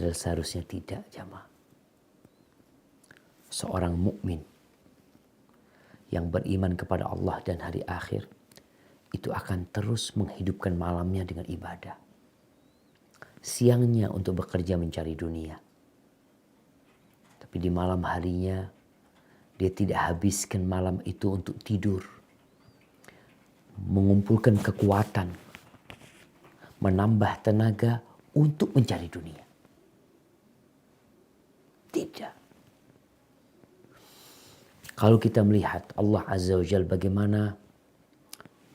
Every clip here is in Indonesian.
Padahal seharusnya tidak, jamaah. Seorang mukmin yang beriman kepada Allah dan hari akhir itu akan terus menghidupkan malamnya dengan ibadah. Siangnya untuk bekerja mencari dunia. Tapi di malam harinya dia tidak habiskan malam itu untuk tidur. Mengumpulkan kekuatan. Menambah tenaga untuk mencari dunia. Tidak. Kalau kita melihat Allah Azza wa Jalla bagaimana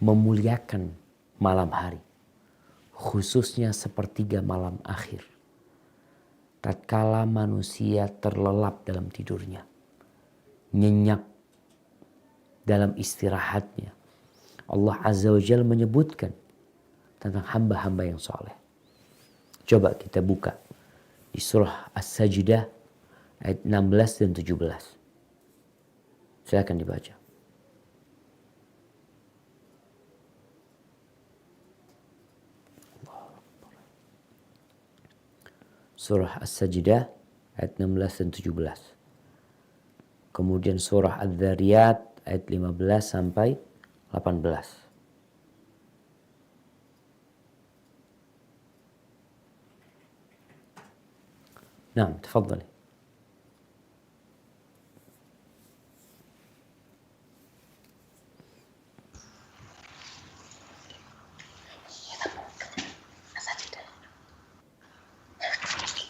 memuliakan malam hari. Khususnya sepertiga malam akhir. Tatkala manusia terlelap dalam tidurnya. Nyenyak dalam istirahatnya. Allah Azza wa Jalla menyebutkan tentang hamba-hamba yang soleh. Coba kita buka di surah As-Sajdah ayat 16 dan 17. Silakan dibaca. Surah As-Sajdah ayat 16 dan 17. Kemudian surah Adz-Dzariyat ayat 15 sampai 18. Nah, tafadhali.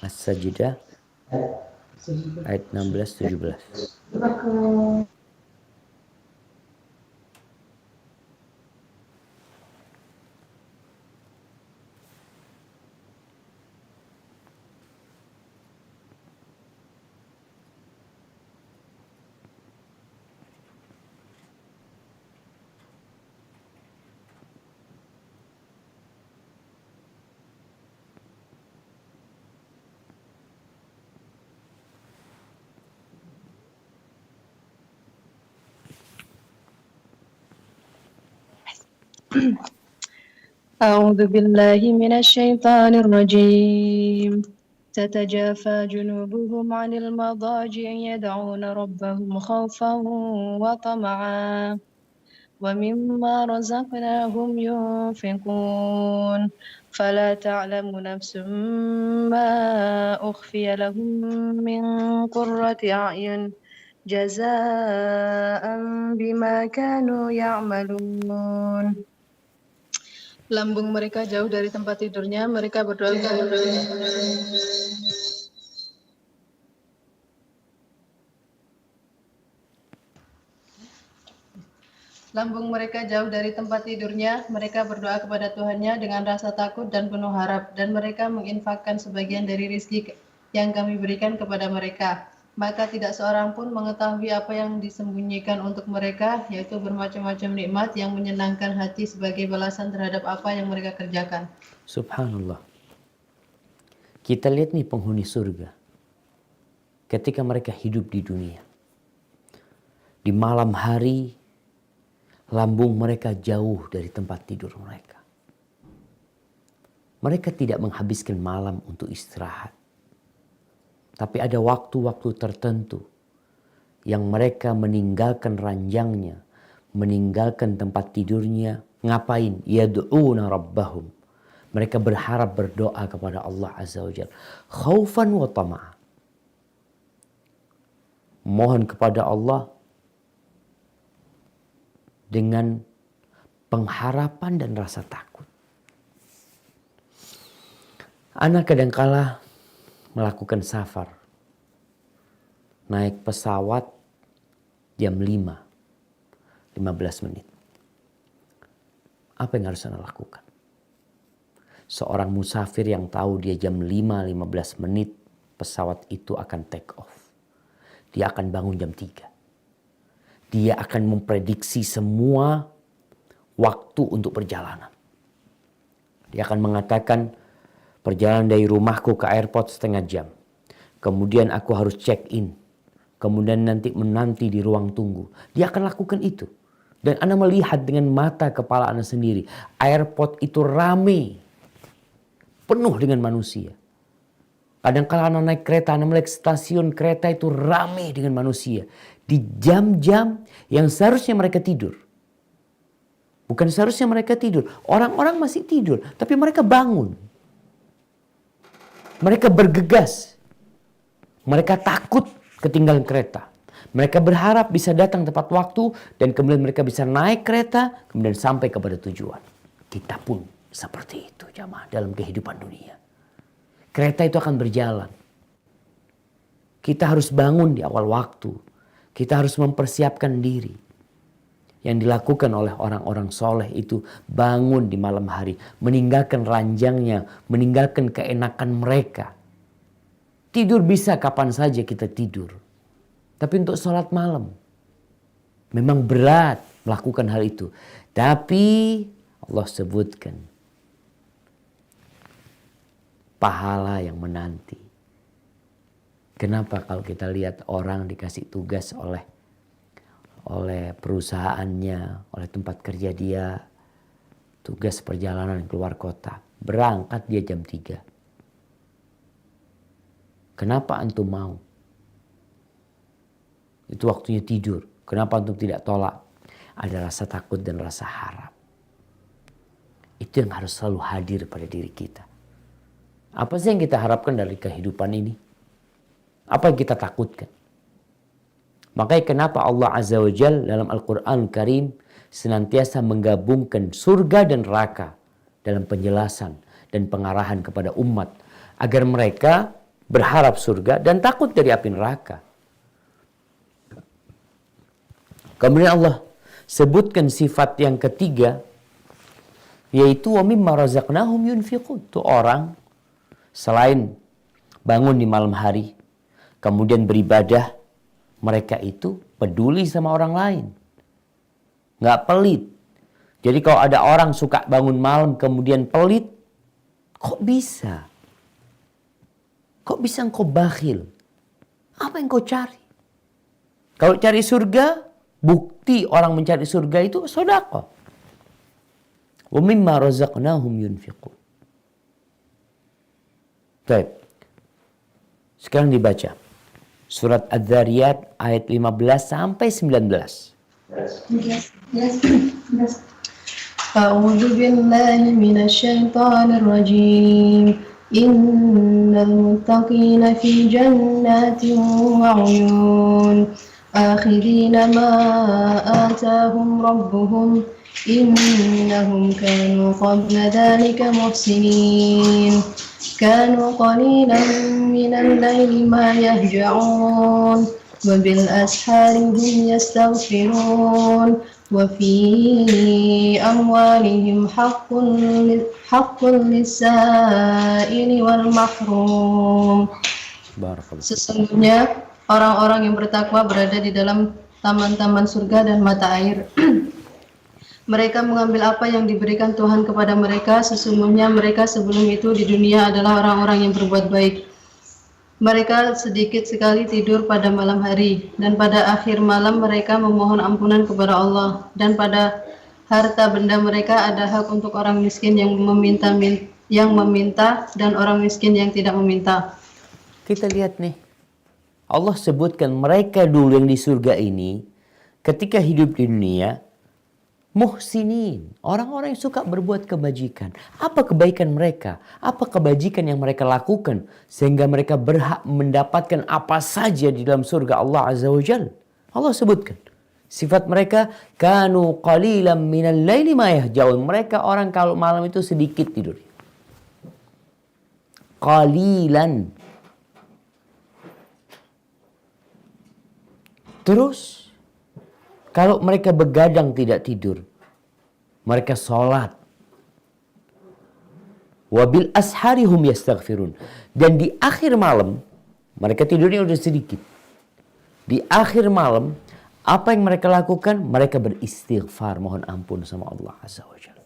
As-Sajdah ayat 16-17. أعوذ بالله من الشيطان الرجيم تتجافى جنوبهم عن المضاجع يدعون ربهم خوفا وطمعا ومما رزقناهم ينفقون فلا تعلم نفس ما أخفي لهم من قرة أعين جزاء بما كانوا يعملون. Lambung mereka jauh dari tempat tidurnya, mereka berdoa Lambung mereka jauh dari tempat tidurnya, mereka berdoa kepada Tuhannya dengan rasa takut dan penuh harap, dan mereka menginfakkan sebagian dari rizki yang kami berikan kepada mereka. Maka tidak seorang pun mengetahui apa yang disembunyikan untuk mereka, yaitu bermacam-macam nikmat yang menyenangkan hati sebagai balasan terhadap apa yang mereka kerjakan. Subhanallah. Kita lihat nih penghuni surga. Ketika mereka hidup di dunia. Di malam hari, lambung mereka jauh dari tempat tidur mereka. Mereka tidak menghabiskan malam untuk istirahat. Tapi ada waktu-waktu tertentu yang mereka meninggalkan ranjangnya, meninggalkan tempat tidurnya. Ngapain? Yad'una rabbahum. Mereka berharap berdoa kepada Allah Azza wa Jalla. Khaufan wa tama'a. Mohon kepada Allah dengan pengharapan dan rasa takut. Anak kadangkala melakukan safar. Naik pesawat jam 15 menit. Apa yang harus Anda lakukan? Seorang musafir yang tahu dia jam 5:15 menit pesawat itu akan take off. Dia akan bangun jam 3. Dia akan memprediksi semua waktu untuk perjalanan. Dia akan mengatakan perjalanan dari rumahku ke airport setengah jam. Kemudian aku harus check in. Kemudian nanti menanti di ruang tunggu. Dia akan lakukan itu. Dan Anda melihat dengan mata kepala Anda sendiri. Airport itu ramai. Penuh dengan manusia. Kadang-kala Anda naik kereta, Anda melihat stasiun kereta itu ramai dengan manusia. Di jam-jam yang seharusnya mereka tidur. Bukan seharusnya mereka tidur. Orang-orang masih tidur, tapi mereka bangun. Mereka bergegas. Mereka takut ketinggalan kereta. Mereka berharap bisa datang tepat waktu dan kemudian mereka bisa naik kereta, kemudian sampai kepada tujuan. Kita pun seperti itu jamaah dalam kehidupan dunia. Kereta itu akan berjalan. Kita harus bangun di awal waktu. Kita harus mempersiapkan diri. Yang dilakukan oleh orang-orang soleh itu bangun di malam hari. Meninggalkan ranjangnya, meninggalkan keenakan mereka. Tidur bisa kapan saja kita tidur. Tapi untuk sholat malam, memang berat melakukan hal itu. Tapi Allah sebutkan pahala yang menanti. Kenapa kalau kita lihat orang dikasih tugas oleh perusahaannya, oleh tempat kerja dia, tugas perjalanan keluar kota, berangkat dia jam 3. Kenapa antum mau? Itu waktunya tidur. Kenapa antum tidak tolak? Ada rasa takut dan rasa harap. Itu yang harus selalu hadir pada diri kita. Apa sih yang kita harapkan dari kehidupan ini? Apa yang kita takutkan? Makanya kenapa Allah Azza wa Jalla dalam Al-Quran Karim senantiasa menggabungkan surga dan neraka dalam penjelasan dan pengarahan kepada umat. Agar mereka berharap surga dan takut dari api neraka. Kemudian Allah sebutkan sifat yang ketiga, yaitu wa mimma razaqnahum yunfiqun. Itu orang selain bangun di malam hari, kemudian beribadah, mereka itu peduli sama orang lain. Nggak pelit. Jadi kalau ada orang suka bangun malam kemudian pelit, kok bisa? Kok bisa engkau bakhil? Apa yang kau cari? Kalau cari surga, bukti orang mencari surga itu sedekah. Wa mimma razaqnahum yunfiqun. Baik. Sekarang dibaca. Surat Adz-Dzariyat ayat 15 sampai 19. A'udzu billahi minasy syaithanir rajim. Innal muttaqina fi jannatin wa 'uyun. Akhirina ma atahum rabbuhum. Innahum kanu qabla dhalika muhsinin. كانوا قليلا من الليل ما يهجعون وبالأسحار هم يستغفرون وفي أموالهم حق للسائل والمحروم. Sesungguhnya orang-orang yang bertakwa berada di dalam taman-taman surga dan mata air. Mereka mengambil apa yang diberikan Tuhan kepada mereka. Sesungguhnya mereka sebelum itu di dunia adalah orang-orang yang berbuat baik. Mereka sedikit sekali tidur pada malam hari, dan pada akhir malam mereka memohon ampunan kepada Allah. Dan pada harta benda mereka ada hak untuk orang miskin yang meminta dan orang miskin yang tidak meminta. Kita lihat nih, Allah sebutkan mereka dulu yang di surga ini, ketika hidup di dunia, muhsinin, orang-orang yang suka berbuat kebajikan. Apa kebaikan mereka? Apa kebajikan yang mereka lakukan sehingga mereka berhak mendapatkan apa saja di dalam surga Allah Azza wa Jalla? Allah sebutkan sifat mereka, kanu qalilan minal laili ma yahjaun. Mereka orang kalau malam itu sedikit tidur. Qalilan. Terus kalau mereka begadang tidak tidur, mereka sholat. Wabil asharihum yastaghfirun. Dan di akhir malam, mereka tidurnya udah sedikit. Di akhir malam, apa yang mereka lakukan? Mereka beristighfar, mohon ampun sama Allah Azza wa Jalla.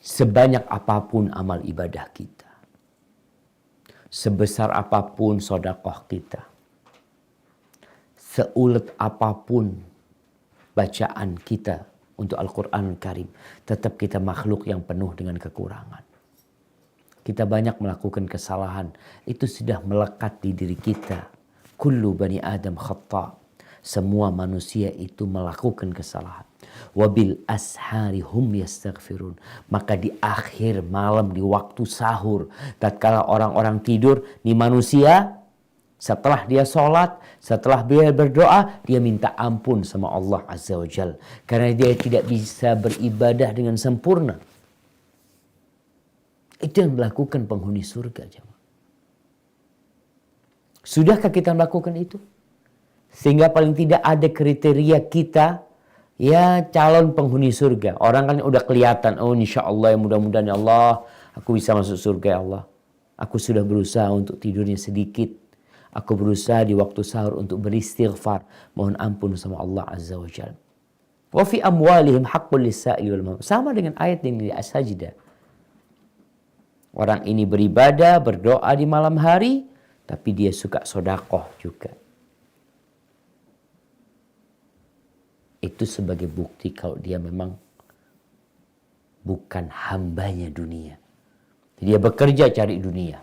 Sebanyak apapun amal ibadah kita, sebesar apapun sedekah kita, seulet apapun bacaan kita untuk Al-Quran Karim, tetap kita makhluk yang penuh dengan kekurangan. Kita banyak melakukan kesalahan. Itu sudah melekat di diri kita. Kullu bani Adam khata'. Semua manusia itu melakukan kesalahan. Wabil ashari hum yastaghfirun. Maka di akhir malam, di waktu sahur, tatkala orang-orang tidur, di manusia, setelah dia sholat, setelah dia berdoa, dia minta ampun sama Allah Azza wa Jal. Karena dia tidak bisa beribadah dengan sempurna. Itu yang dilakukan penghuni surga, jemaah. Sudahkah kita melakukan itu? Sehingga paling tidak ada kriteria kita, ya calon penghuni surga. Orang kan udah kelihatan, oh insya Allah ya mudah-mudahan ya Allah, aku bisa masuk surga ya Allah. Aku sudah berusaha untuk tidurnya sedikit. Aku berusaha di waktu sahur untuk beristighfar. Mohon ampun sama Allah Azza wa Jalla. Wa fi amwalihim haqqul lis-sa'ili wal mahrum. Sama dengan ayat yang di As-Sajdah. Orang ini beribadah, berdoa di malam hari, tapi dia suka sodakoh juga. Itu sebagai bukti kalau dia memang bukan hambanya dunia. Dia bekerja cari dunia,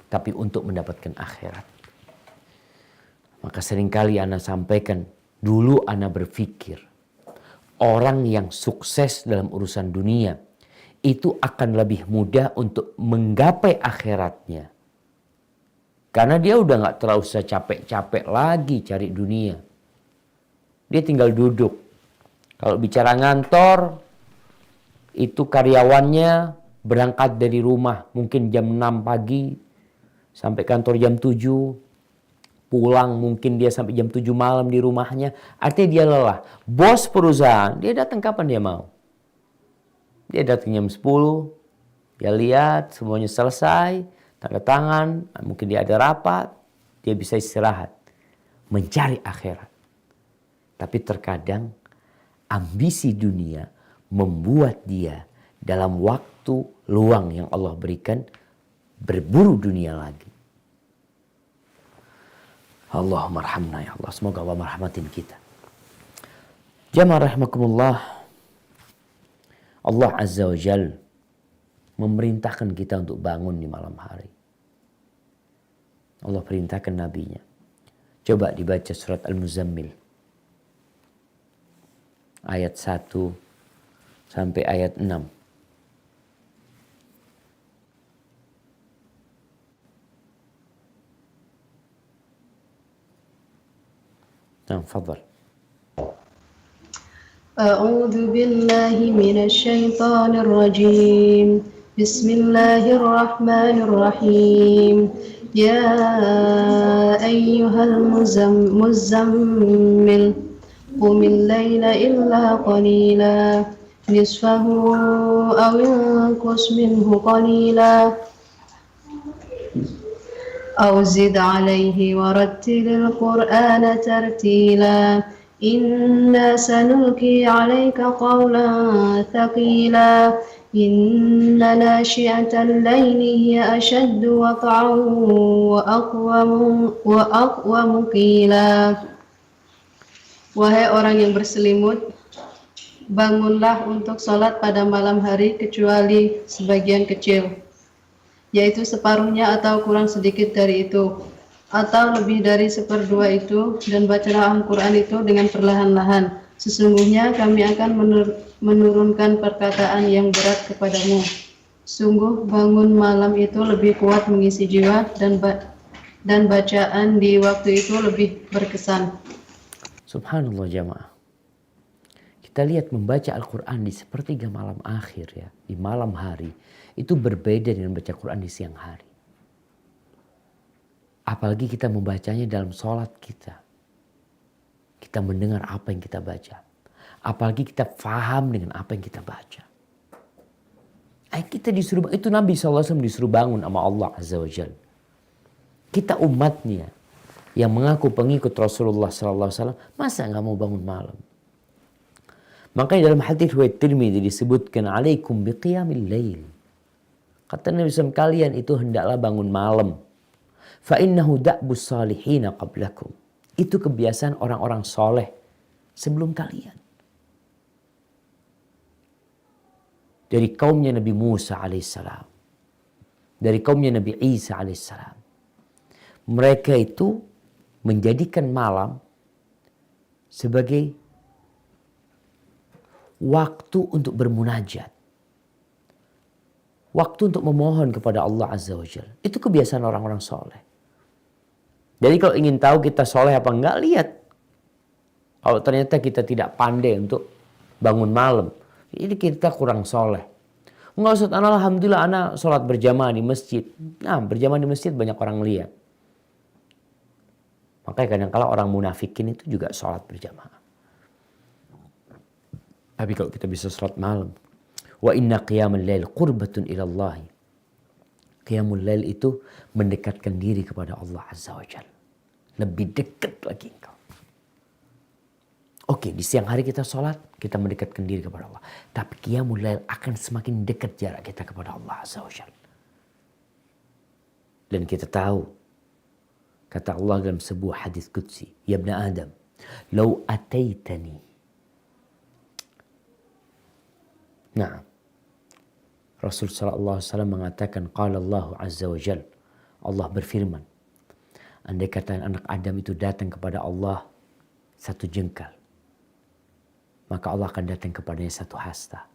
tapi untuk mendapatkan akhirat. Maka seringkali ana sampaikan, dulu ana berpikir, orang yang sukses dalam urusan dunia, itu akan lebih mudah untuk menggapai akhiratnya. Karena dia udah gak terlalu usah capek-capek lagi cari dunia. Dia tinggal duduk. Kalau bicara ngantor, itu karyawannya berangkat dari rumah mungkin jam 6 pagi sampai kantor jam 7. Pulang mungkin dia sampai jam 7 malam di rumahnya. Artinya dia lelah. Bos perusahaan, dia datang kapan dia mau. Dia datang jam 10, dia lihat semuanya selesai, tanda tangan, mungkin dia ada rapat, dia bisa istirahat. Mencari akhirat. Tapi terkadang ambisi dunia membuat dia dalam waktu luang yang Allah berikan berburu dunia lagi. Allahumma arhamna ya Allah. Semoga Allah merahmatin kita. Jamaah rahimakumullah. Allah Azza wa Jal memerintahkan kita untuk bangun di malam hari. Allah perintahkan nabinya. Coba dibaca surat Al-Muzammil. Ayat 1 sampai ayat 6. Tafadhal. أعوذ بالله من الشيطان الرجيم بسم الله الرحمن الرحيم يا أيها المزمل قم الليل إلا قليلا نصفه أو انقص منه قليلا أو زد عليه ورتل القرآن ترتيلا إنا سنلقي عليك قولا ثقيلا إن ناشئة الليل هي أشد وقعا وأقوم قيلا. Wahai orang yang berselimut, bangunlah untuk sholat pada malam hari kecuali sebagian kecil, yaitu separuhnya atau kurang sedikit dari itu, atau lebih dari 1/2 itu, dan bacalah Al-Quran itu dengan perlahan-lahan. Sesungguhnya kami akan menurunkan perkataan yang berat kepadamu. Sungguh bangun malam itu lebih kuat mengisi jiwa, dan bacaan di waktu itu lebih berkesan. Subhanallah jamaah. Kita lihat membaca Al-Quran di sepertiga malam akhir ya, di malam hari, itu berbeda dengan baca Quran di siang hari. Apalagi kita membacanya dalam sholat kita. Kita mendengar apa yang kita baca. Apalagi kita faham dengan apa yang kita baca. Kita disuruh, itu Nabi SAW disuruh bangun sama Allah Azza wa Jalla. Kita umatnya yang mengaku pengikut Rasulullah SAW, masa nggak mau bangun malam? Makanya dalam hadits riwayat Tirmidzi disebutkan alaikum biqiyamil lail. Kata Nabi SAW, kalian itu hendaklah bangun malam. Fa innahu da'bus salihina qablakum. Itu kebiasaan orang-orang soleh sebelum kalian. Dari kaumnya Nabi Musa alaihissalam. dari kaumnya Nabi Isa alaihissalam. Mereka itu menjadikan malam sebagai waktu untuk bermunajat. Waktu untuk memohon kepada Allah Azza wa Jalla. Itu kebiasaan orang-orang soleh. Jadi kalau ingin tahu kita soleh apa enggak, lihat. Kalau ternyata kita tidak pandai untuk bangun malam, ini kita kurang soleh. Enggak Ustaz, alhamdulillah anak sholat berjamaah di masjid. Nah, berjamaah di masjid banyak orang lihat. Makanya kadang-kala orang munafikin itu juga sholat berjamaah. Tapi kalau kita bisa sholat malam, wa inna qiyamul lail qurbatun ilallahi. Qiyamul lail itu mendekatkan diri kepada Allah Azza wa Jalla. Lebih dekat lagi engkau. Oke, di siang hari kita sholat, kita mendekatkan diri kepada Allah. Tapi qiyamul lail akan semakin dekat jarak kita kepada Allah Azza wa Jalla. Dan kita tahu, kata Allah dalam sebuah hadis qudsi, ya ibn Adam, "Lau ataitani." Nah, Rasul sallallahu alaihi wasallam mengatakan, qala Allah azza wa jalla, Allah berfirman, andai kata anak Adam itu datang kepada Allah satu jengkal, maka Allah akan datang kepadanya satu hasta.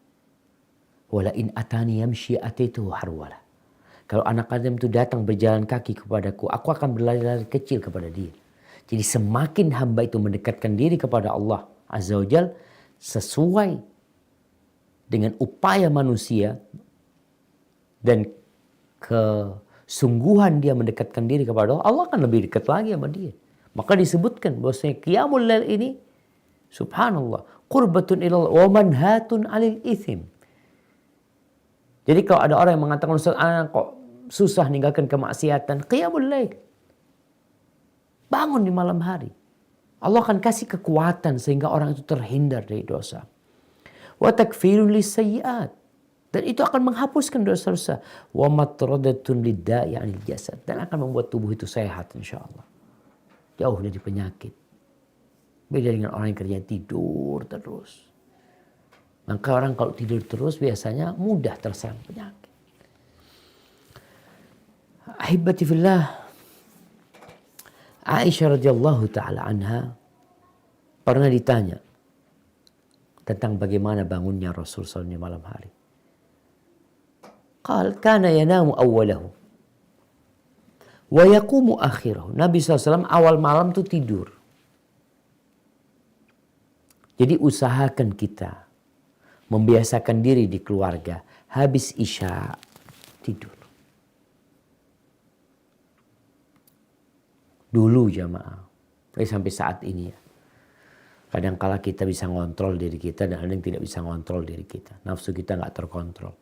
Wala in atani yamshi ataituhu harwala. Kalau anak Adam itu datang berjalan kaki kepadaku, aku akan berlari-lari kecil kepada dia. Jadi semakin hamba itu mendekatkan diri kepada Allah Azza wa Jalla sesuai dengan upaya manusia dan kesungguhan dia mendekatkan diri kepada Allah, Allah akan lebih dekat lagi sama dia. Maka disebutkan bahwasanya qiyamul lail ini subhanallah qurbatun ilallah wa manhatun 'alil itsm. Jadi kalau ada orang yang mengatakan Ustaz, kok susah ninggalkan kemaksiatan, qiyamul lail. Bangun di malam hari. Allah akan kasih kekuatan sehingga orang itu terhindar dari dosa. Wa takfirun lisayyi'at. Dan itu akan menghapuskan dosa-dosa. Wa matradatun lidda'i 'anil jasad. Dan akan membuat tubuh itu sehat insyaallah. Jauh dari penyakit. Beda dengan orang yang kerjanya tidur terus. Maka orang kalau tidur terus biasanya mudah terserang penyakit. Ahibati fillah, Aisyah radhiyallahu taala anha pernah ditanya tentang bagaimana bangunnya Rasul SAW di malam hari. Qal kana yanamu awwalahu wa yaqumu akhirahu. Nabi SAW awal malam tuh tidur. Jadi usahakan kita membiasakan diri di keluarga habis isya tidur. Dulu jamaah, sampai saat ini ya. Kadangkala kita bisa ngontrol diri kita dan ada yang tidak bisa ngontrol diri kita. Nafsu kita nggak terkontrol.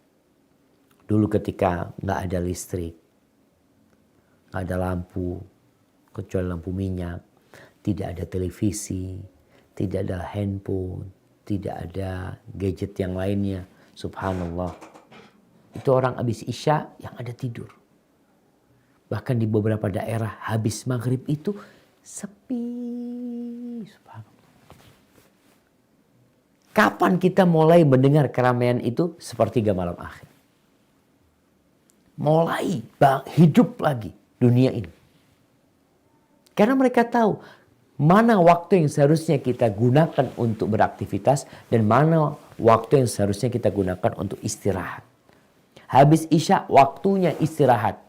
Dulu ketika nggak ada listrik, nggak ada lampu, kecuali lampu minyak, tidak ada televisi, tidak ada handphone, tidak ada gadget yang lainnya. Subhanallah. Itu orang habis isya yang ada tidur. Bahkan di beberapa daerah habis maghrib itu sepi. Subhanallah. Kapan kita mulai mendengar keramaian itu? Sepertiga malam akhir. Mulai hidup lagi dunia ini. Karena mereka tahu mana waktu yang seharusnya kita gunakan untuk beraktivitas dan mana waktu yang seharusnya kita gunakan untuk istirahat. Habis isya waktunya istirahat.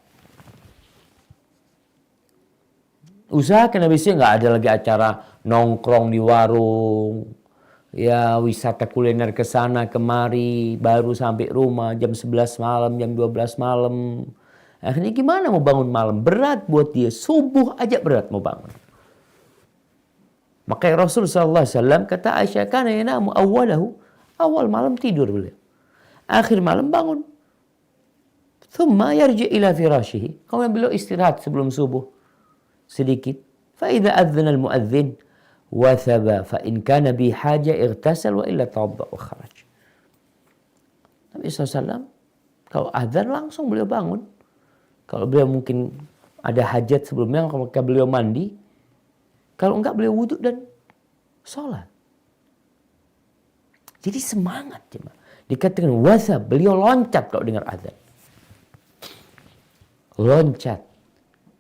Usahakan habis isya nggak ada lagi acara nongkrong di warung. Ya wisata kuliner ke sana kemari, baru sampai rumah jam 11 malam, jam 12 malam. Akhirnya gimana mau bangun malam? Berat buat dia. Subuh aja berat mau bangun. Maka Rasul SAW kata Aisyah, kana yanamu awwalahu. Awal malam tidur beliau. Akhir malam bangun. Thumma yarji ila firashihi. Kemudian beliau istirahat sebelum subuh. Sedikit. Fa idza adzana al-muadzin wathaba fa in kana bi haja ightasal wa illa tawadda wa kharaj. Nabi SAW kalau azan langsung beliau bangun. Kalau beliau mungkin ada hajat sebelumnya maka beliau mandi. Kalau enggak beliau wudhu dan sholat. Jadi semangat. Dikatakan wathab, beliau loncat kalau dengar azan. loncat.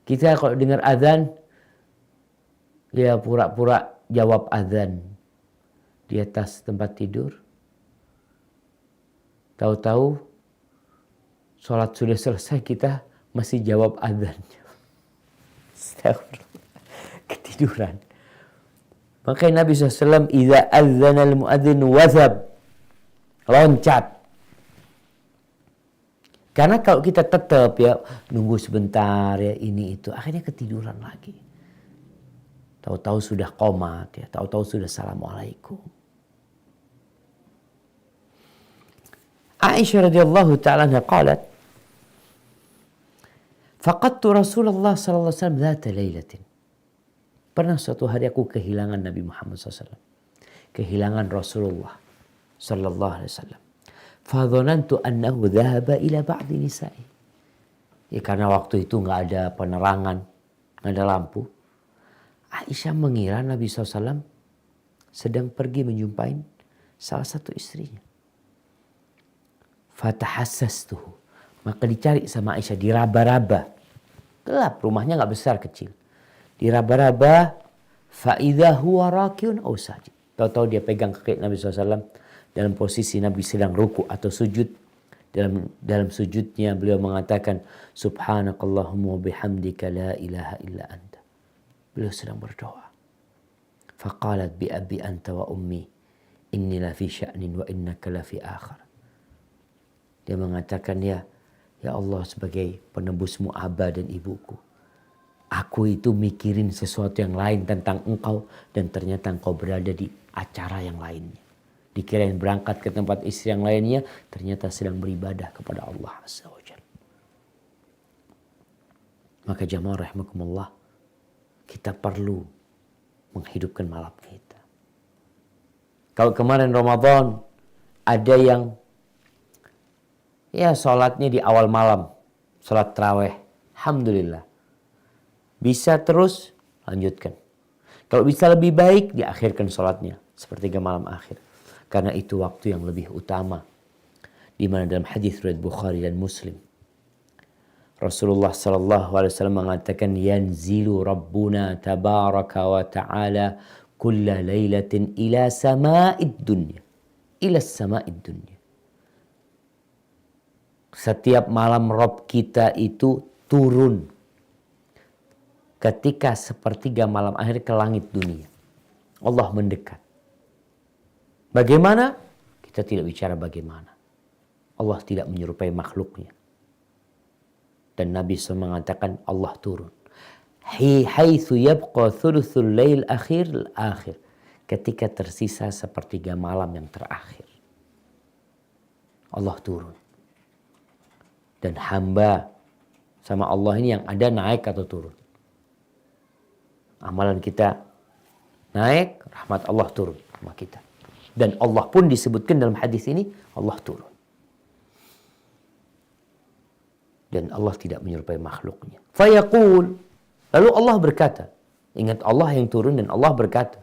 Kita kalau dengar azan, ya pura-pura jawab azan di atas tempat tidur. Tahu-tahu sholat sudah selesai, kita masih jawab azannya. Ketiduran. Makanya Nabi SAW, "Idza adzana al-muadzin wazab." Loncat. Karena kalau kita tetap ya nunggu sebentar ya ini itu, akhirnya ketiduran lagi. Tahu-tahu sudah qomat ya, tahu-tahu sudah assalamualaikum. Aisyah radhiyallahu ta'ala anha qalat, "Faqadtu Rasulullah sallallahu alaihi wasallam dzata lailatin." Pernah suatu hari aku kehilangan Nabi Muhammad SAW. Kehilangan Rasulullah sallallahu alaihi wasallam. Fadhanantu annahu dhahaba ila ba'di nisa'i. Ya karena waktu itu nggak ada penerangan, nggak ada lampu. Aisyah mengira Nabi SAW sedang pergi menjumpai salah satu istrinya. Fatahassastuhu. Maka dicari sama Aisyah, diraba-raba. Gelap, rumahnya nggak besar, kecil. Diraba-raba, fa'idha huwa rakiun aw sajid. Tahu-tahu dia pegang kaki Nabi SAW dalam posisi Nabi sedang ruku atau sujud. Dalam sujudnya beliau mengatakan, Subhanakallahumma bihamdika la ilaha illa anta. Beliau sedang berdoa. Faqalat bi abi anta wa ummi inni la fi sya'nin wa innaka la fi akhar. Dia mengatakan, ya Allah sebagai penebusmu Aba dan ibuku. Aku itu mikirin sesuatu yang lain tentang engkau dan ternyata engkau berada di acara yang lainnya. Dikirain berangkat ke tempat istri yang lainnya, ternyata sedang beribadah kepada Allah Azza wa Jalla. Maka jamaah rahimakumullah, kita perlu menghidupkan malam kita. Kalau kemarin Ramadan ada yang ya sholatnya di awal malam, sholat tarawih, alhamdulillah. Bisa terus lanjutkan. Kalau bisa lebih baik diakhirkan sholatnya sepertiga malam akhir. Karena itu waktu yang lebih utama. Di mana dalam hadis riwayat Bukhari dan Muslim, Rasulullah sallallahu alaihi wasallam mengatakan, yanzilu Rabbuna tabaraka wa ta'ala kulla lailatin ila sama'id dunya. Ila sama'id dunya. Setiap malam Rabb kita itu turun ketika sepertiga malam akhir ke langit dunia. Allah mendekat. Bagaimana? Kita tidak bicara bagaimana. Allah tidak menyerupai makhluknya. Dan Nabi SAW mengatakan Allah turun. Haitsu yabqa thuluthul lail akhir. Ketika tersisa sepertiga malam yang terakhir. Allah turun. Dan hamba sama Allah ini yang ada naik atau turun. Amalan kita naik, rahmat Allah turun sama kita. Dan Allah pun disebutkan dalam hadis ini, Allah turun. Dan Allah tidak menyerupai makhluknya. Fayaqul, lalu Allah berkata, ingat Allah yang turun dan Allah berkata,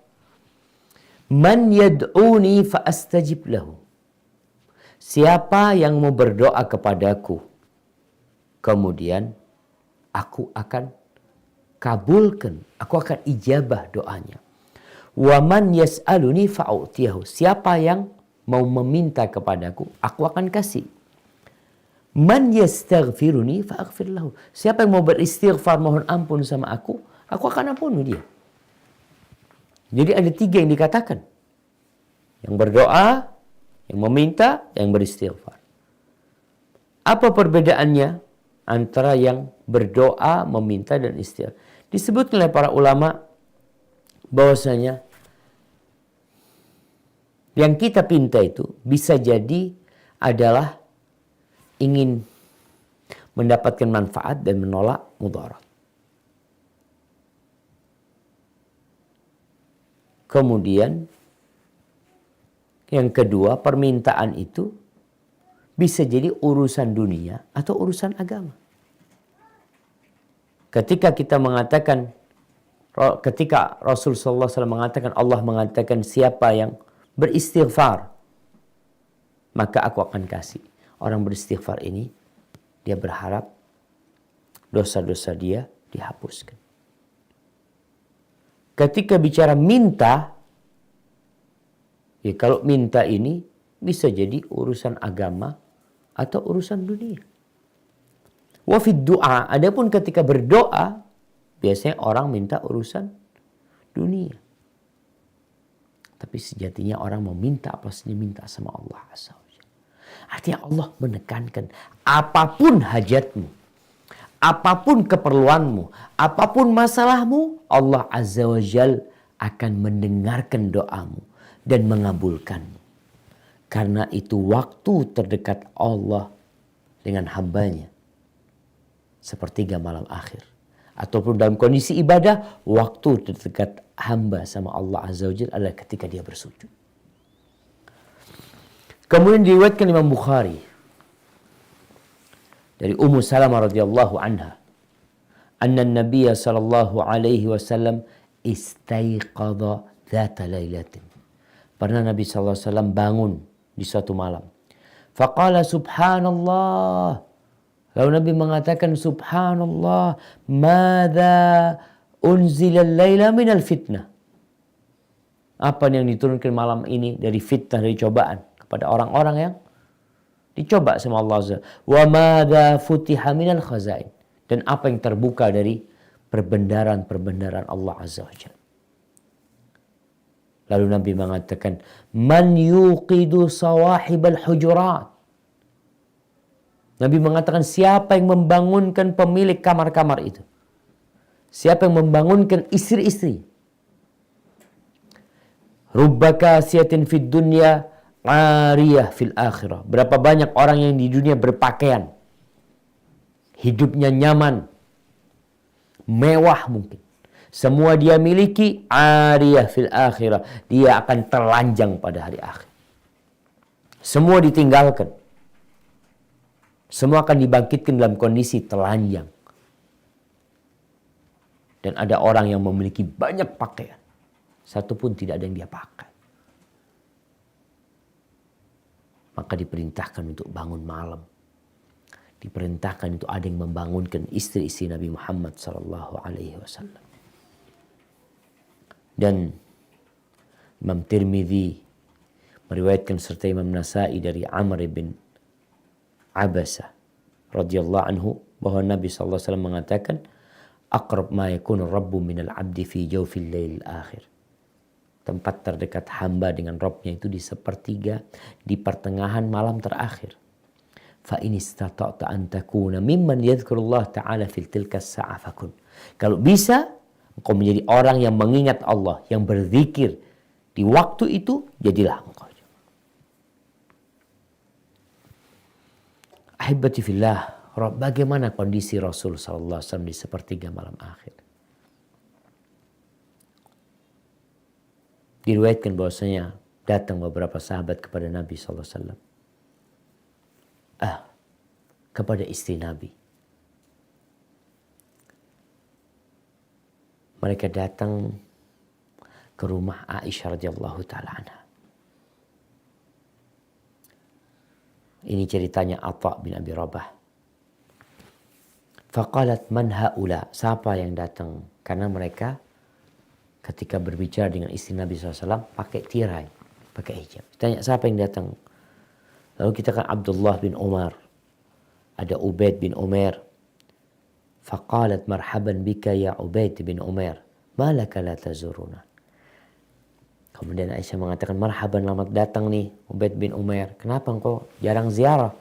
Man yad'uni fa astajib lahu. Siapa yang mau berdoa kepadaku, kemudian aku akan kabulkan, aku akan ijabah doanya. Wa man yas'aluni fa'utiyahu. Siapa yang mau meminta kepadaku, aku akan kasih. Man yastaghfiruni fa'aghfir lahu. Siapa yang mau beristighfar mohon ampun sama aku akan ampuni dia. Jadi ada 3 yang dikatakan. Yang berdoa, yang meminta, yang beristighfar. Apa perbedaannya antara yang berdoa, meminta dan istighfar? Disebut oleh para ulama bahwasanya yang kita pinta itu bisa jadi adalah ingin mendapatkan manfaat dan menolak mudarat. Kemudian yang kedua, permintaan itu bisa jadi urusan dunia atau urusan agama. Ketika kita mengatakan, ketika Rasul sallallahu alaihi wasallam mengatakan, Allah mengatakan siapa yang beristighfar, maka aku akan kasih. Orang beristighfar ini, dia berharap dosa-dosa dia dihapuskan. Ketika bicara minta, ya kalau minta ini bisa jadi urusan agama atau urusan dunia. Wa fid du'a, adapun ketika berdoa, biasanya orang minta urusan dunia. Tapi sejatinya orang mau minta apa saja minta sama Allah Azza wa Jalla. Artinya Allah menekankan apapun hajatmu, apapun keperluanmu, apapun masalahmu, Allah Azza wa Jalla akan mendengarkan doamu dan mengabulkanmu. Karena itu waktu terdekat Allah dengan hambanya sepertiga malam akhir. Ataupun dalam kondisi ibadah, waktu terdekat hamba sama Allah Azza wa Jalla adalah ketika dia bersujud. Kemudian diriwayatkan Imam Bukhari dari Ummu Salamah radhiyallahu anha, anna Nabiya sallallahu alaihi wasallam istaiqadha dzata lailatin. Pernah Nabi sallallahu alaihi wasallam bangun di suatu malam. Faqala subhanallah. Lalu Nabi mengatakan subhanallah, madza unzila al-laila minal fitnah. Apa yang diturunkan malam ini dari fitnah, dari cobaan kepada orang-orang yang dicoba sama Allah Azza. Wa madza futiha minal khazain. Dan apa yang terbuka dari perbendaharaan-perbendaharaan Allah Azza wa Jalla. Lalu Nabi mengatakan, man yuqidu sawahibal hujurat. Nabi mengatakan siapa yang membangunkan pemilik kamar-kamar itu. Siapa yang membangunkan istri-istri. Rubba kasiyatin fid dunya ariyah fil akhirah. Berapa banyak orang yang di dunia berpakaian. Hidupnya nyaman. Mewah mungkin. Semua dia miliki ariyah fil akhirah. Dia akan telanjang pada hari akhir. Semua ditinggalkan. Semua akan dibangkitkan dalam kondisi telanjang. Dan ada orang yang memiliki banyak pakaian. Satu pun tidak ada yang dia pakai. Maka diperintahkan untuk bangun malam. Diperintahkan untuk ada yang membangunkan istri-istri Nabi Muhammad sallallahu alaihi wasallam. Dan Imam Tirmidzi meriwayatkan serta Imam Nasa'i dari Amr bin Abasa radhiyallahu anhu bahwa Nabi sallallahu alaihi wasallam mengatakan aqrab ma yakunu rabbu minal abdi fi jawfil lail akhir. Tempat terdekat hamba dengan Rabbnya itu di sepertiga, di pertengahan malam terakhir. Fa in istata'ta an takuna mimman yadhkurullah ta'ala fil tilka as-sa'a fakun. Kalau bisa engkau menjadi orang yang mengingat Allah, yang berzikir di waktu itu, jadilah engkau. Ahibati fillah, bagaimana kondisi Rasul sallallahu alaihi wasallam di sepertiga malam akhir? Diriwayatkan bahwasanya datang beberapa sahabat kepada Nabi sallallahu alaihi wasallam. Kepada istri Nabi. Mereka datang ke rumah Aisyah radhiyallahu taala anha. Ini ceritanya Atha bin Abi Rabah. Faqalat man haula, siapa yang datang? Karena mereka ketika berbicara dengan istri Nabi SAW pakai tirai, pakai hijab. Tanya siapa yang datang? Lalu kita kan Abdullah bin Umar, ada Ubaid bin Umar. Faqalat marhaban bika ya Ubaid bin Umar, malaka la tazuruna. Kemudian Aisyah mengatakan, marhaban, selamat datang nih Ubaid bin Umar. Kenapa engkau jarang ziarah?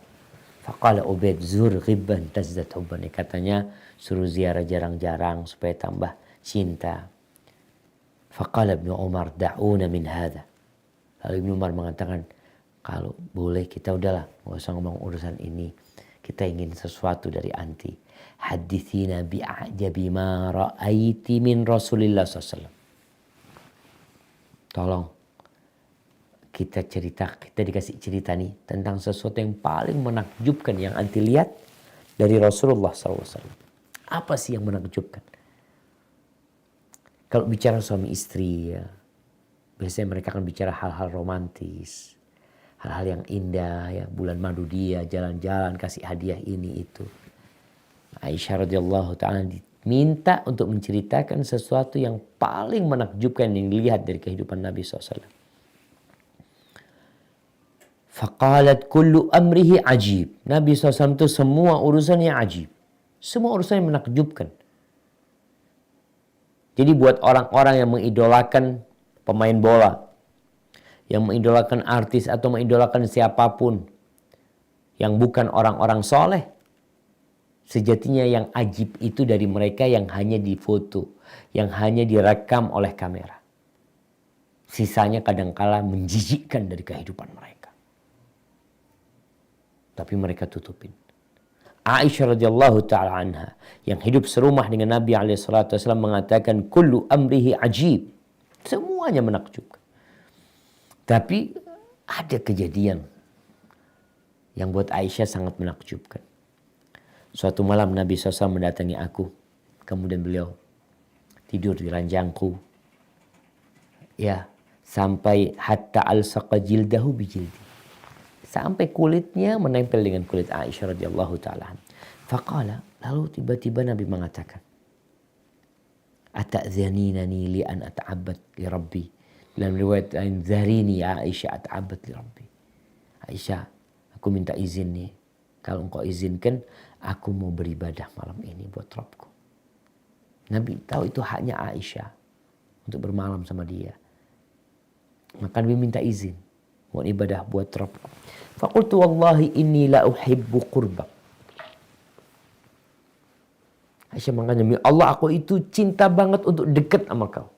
Faqala Ubaid zur ghibban tazdad hubban. Katanya suruh ziarah jarang-jarang supaya tambah cinta. Faqala Ibnu Umar da'una min hadha. Lalu Ibnu Umar mengatakan, kalau boleh kita udahlah, nggak usah ngomong urusan ini. Kita ingin sesuatu dari anti. Hadithina bi'ajabi ma ra'aiti min Rasulillah SAW. Tolong kita dikasih cerita nih tentang sesuatu yang paling menakjubkan yang anti lihat dari Rasulullah SAW. Apa sih yang menakjubkan? Kalau bicara suami istri ya, biasanya mereka akan bicara hal-hal romantis, hal-hal yang indah ya, bulan madu dia, jalan-jalan, kasih hadiah ini itu. Aisyah radhiyallahu ta'ala diminta untuk menceritakan sesuatu yang paling menakjubkan yang dilihat dari kehidupan Nabi SAW. Faqalat kullu amrihi ajib. Nabi SAW itu semua urusannya ajib. Semua urusannya menakjubkan. Jadi buat orang-orang yang mengidolakan pemain bola, yang mengidolakan artis atau mengidolakan siapapun yang bukan orang-orang soleh, sejatinya yang ajib itu dari mereka yang hanya difoto, yang hanya direkam oleh kamera. Sisanya kadangkala menjijikkan dari kehidupan mereka. Tapi mereka tutupin. Aisyah radhiyallahu ta'ala anha yang hidup serumah dengan Nabi SAW mengatakan kullu amrihi ajib. Semuanya menakjubkan. Tapi ada kejadian yang buat Aisyah sangat menakjubkan. Suatu malam Nabi SAW mendatangi aku. Kemudian beliau tidur di ranjangku. Ya, sampai hatta alsaqa jildahu bijildi. Sampai kulitnya menempel dengan kulit Aisyah radhiyallahu ta'ala. Faqala, lalu tiba-tiba Nabi mengatakan, ata'zaninani li an ata'abbad li Rabbi. Dalam riwayat lain, zarini ya Aisyah ata'abbad li Rabbi. Aisyah, aku minta izin nih. Kalau engkau izinkan, aku mau beribadah malam ini buat Rabbku. Nabi tahu itu haknya Aisyah untuk bermalam sama dia. Maka Nabi minta izin. Mau ibadah buat Rabbku. Faqultu wallahi inni la uhibbu qurbak. Aisyah mengatakan, Allah aku itu cinta banget untuk dekat sama kau.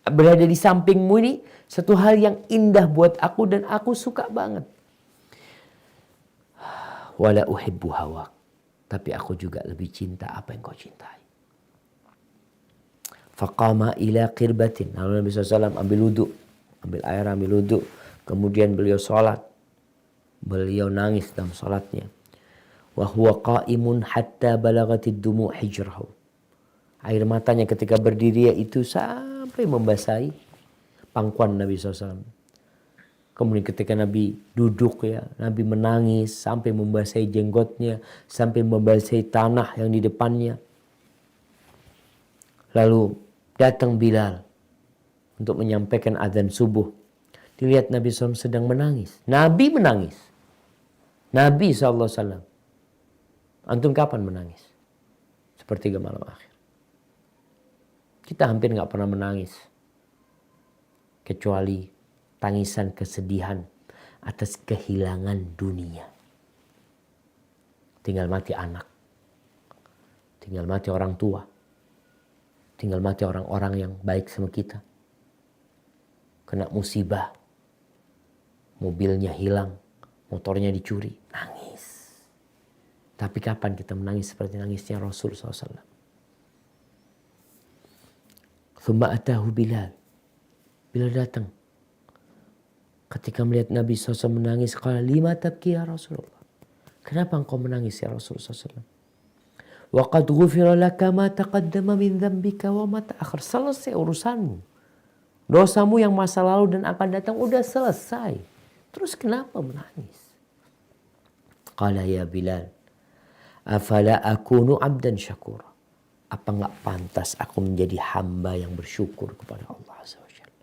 Berada di sampingmu ini satu hal yang indah buat aku dan aku suka banget. Wala uhibbu hawak. Tapi aku juga lebih cinta apa yang kau cintai. Faqama ila qirbatin. Lalu Nabi SAW ambil wudhu. Ambil air, ambil wudhu. Kemudian beliau sholat. Beliau nangis dalam sholatnya. Wa huwa qa'imun hatta balagatid dumu' hijrahu. Air matanya ketika berdiri itu sampai membasahi pangkuan Nabi SAW. Kemudian ketika Nabi duduk ya, Nabi menangis sampai membasahi jenggotnya, sampai membasahi tanah yang di depannya. Lalu datang Bilal untuk menyampaikan azan subuh. Dilihat Nabi SAW sedang menangis. Nabi menangis. Nabi SAW. Antum kapan menangis? Sepertiga malam akhir. Kita hampir gak pernah menangis. Kecuali tangisan kesedihan atas kehilangan dunia. Tinggal mati anak. Tinggal mati orang tua. Tinggal mati orang-orang yang baik sama kita. Kena musibah. Mobilnya hilang. Motornya dicuri. Nangis. Tapi kapan kita menangis seperti nangisnya Rasul SAW? Thumma atahu Bilal. Bilal datang. Ketika melihat Nabi SAW menangis, qala lima tabki ya Rasulullah. Kenapa engkau menangis ya Rasulullah SAW? Wa qad ghufira laka ma taqaddama min dzambika wa ma ta'akhkhar. Selesai urusanmu. Dosamu yang masa lalu dan akan datang udah selesai. Terus kenapa menangis? Qala ya Bilal, afala akunu abdan syakura. Apa enggak pantas aku menjadi hamba yang bersyukur kepada Allah Azza wa Jalla?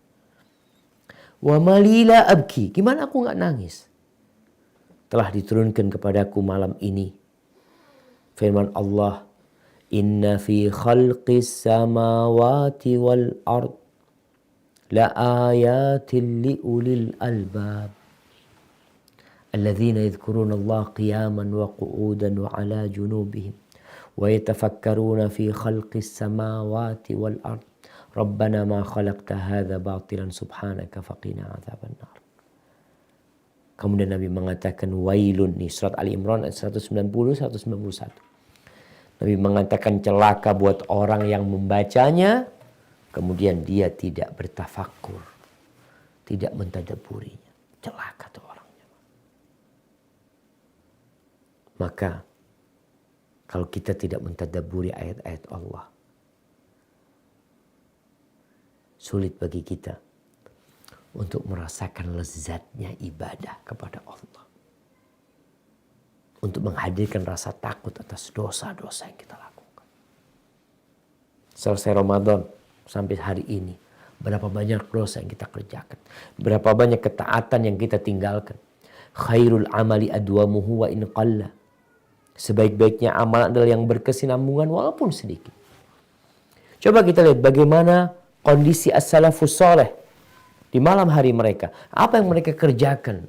Wa malila abki. Gimana aku enggak nangis? Telah diturunkan kepadaku malam ini firman Allah, inna fi khalqis samawati wal ard la ayatin li ulil albab alladzina yadhkuruna Allah qiyaman wa qu'udan wa ala junubihim wa yatafakkaruna fi khalqis samawati wal ard rabbana ma khalaqta hadza batilan subhanaka faqina adzaban nar. Kemudian Nabi mengatakan wailun, nih surat Ali Imran ayat 190-191. Nabi mengatakan celaka buat orang yang membacanya, kemudian dia tidak bertafakur, tidak mentadabburinya. Celaka tuh orangnya. Maka kalau kita tidak mentadabburi ayat-ayat Allah, sulit bagi kita untuk merasakan lezatnya ibadah kepada Allah. untuk menghadirkan rasa takut atas dosa-dosa yang kita lakukan. Selesai Ramadan sampai hari ini, berapa banyak dosa yang kita kerjakan, berapa banyak ketaatan yang kita tinggalkan. Khairul amali adwamuhu wa in qalla. Sebaik-baiknya amal adalah yang berkesinambungan walaupun sedikit. Coba kita lihat bagaimana kondisi as-salafus saleh di malam hari mereka. Apa yang mereka kerjakan?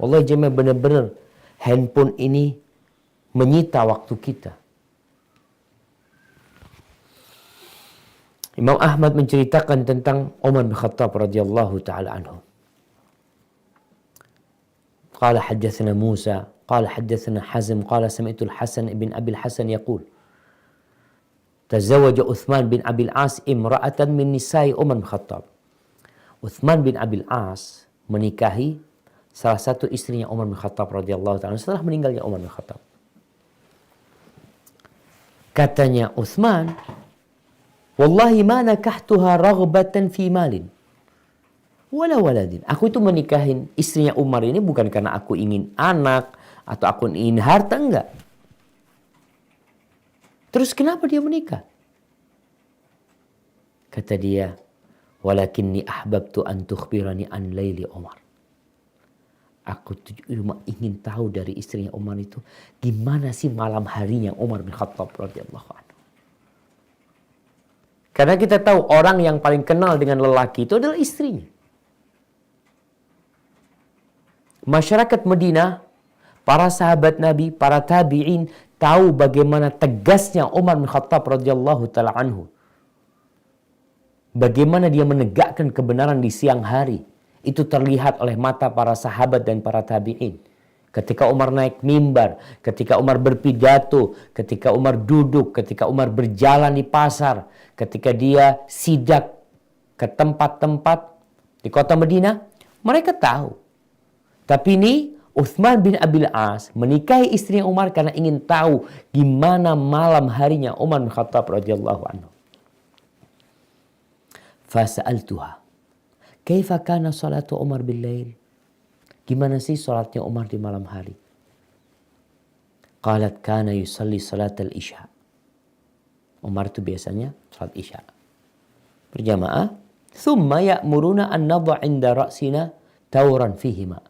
Wallahi jemaah, benar-benar handphone ini menyita waktu kita. Imam Ahmad menceritakan tentang Umar bin Khattab radhiyallahu taala anhu. قال حدثنا موسى قال حدثنا حزم قال سمعت الحسن بن أبي الحسن يقول تزوج عثمان بن أبي العاص امرأة من نساء عمر بن الخطاب. Uthman bin Abil As menikahi salah satu istrinya Umar bin Khattab radhiyallahu ta'ala setelah meninggalnya Umar bin Khattab. Katanya Uthman, wallahi ma nakahtuha raghbatan fi malin wala waladin. Aku itu menikahin istrinya Umar ini bukan karena aku ingin anak atau aku ingin harta, enggak. Terus kenapa dia menikah? Kata dia, walakinni ahbabtu an tukhbirani an laili Umar. Aku cuma ingin tahu dari istrinya Umar itu gimana sih malam harinya Umar bin Khattab radhiyallahu anhu. Karena kita tahu orang yang paling kenal dengan lelaki itu adalah istrinya. Masyarakat Madinah, para sahabat Nabi, para tabi'in tahu bagaimana tegasnya Umar bin Khattab radhiyallahu taala anhu. Bagaimana dia menegakkan kebenaran di siang hari. Itu terlihat oleh mata para sahabat dan para tabi'in. Ketika Umar naik mimbar, ketika Umar berpidato, ketika Umar duduk, ketika Umar berjalan di pasar, ketika dia sidak ke tempat-tempat di kota Madinah, mereka tahu. Tapi ini Uthman bin Abil As menikahi istrinya Umar karena ingin tahu gimana malam harinya Umar bin Khattab radhiyallahu anhu. Fasa'altuha, kaifa kana salatu Umar bil lail? Gimana sih salatnya Umar di malam hari? Qalat kana yusalli salat al-isya. Umar itu biasanya salat isya berjamaah. Thumma ya'muruna an nadha 'inda ra'sina tawran fihi ma.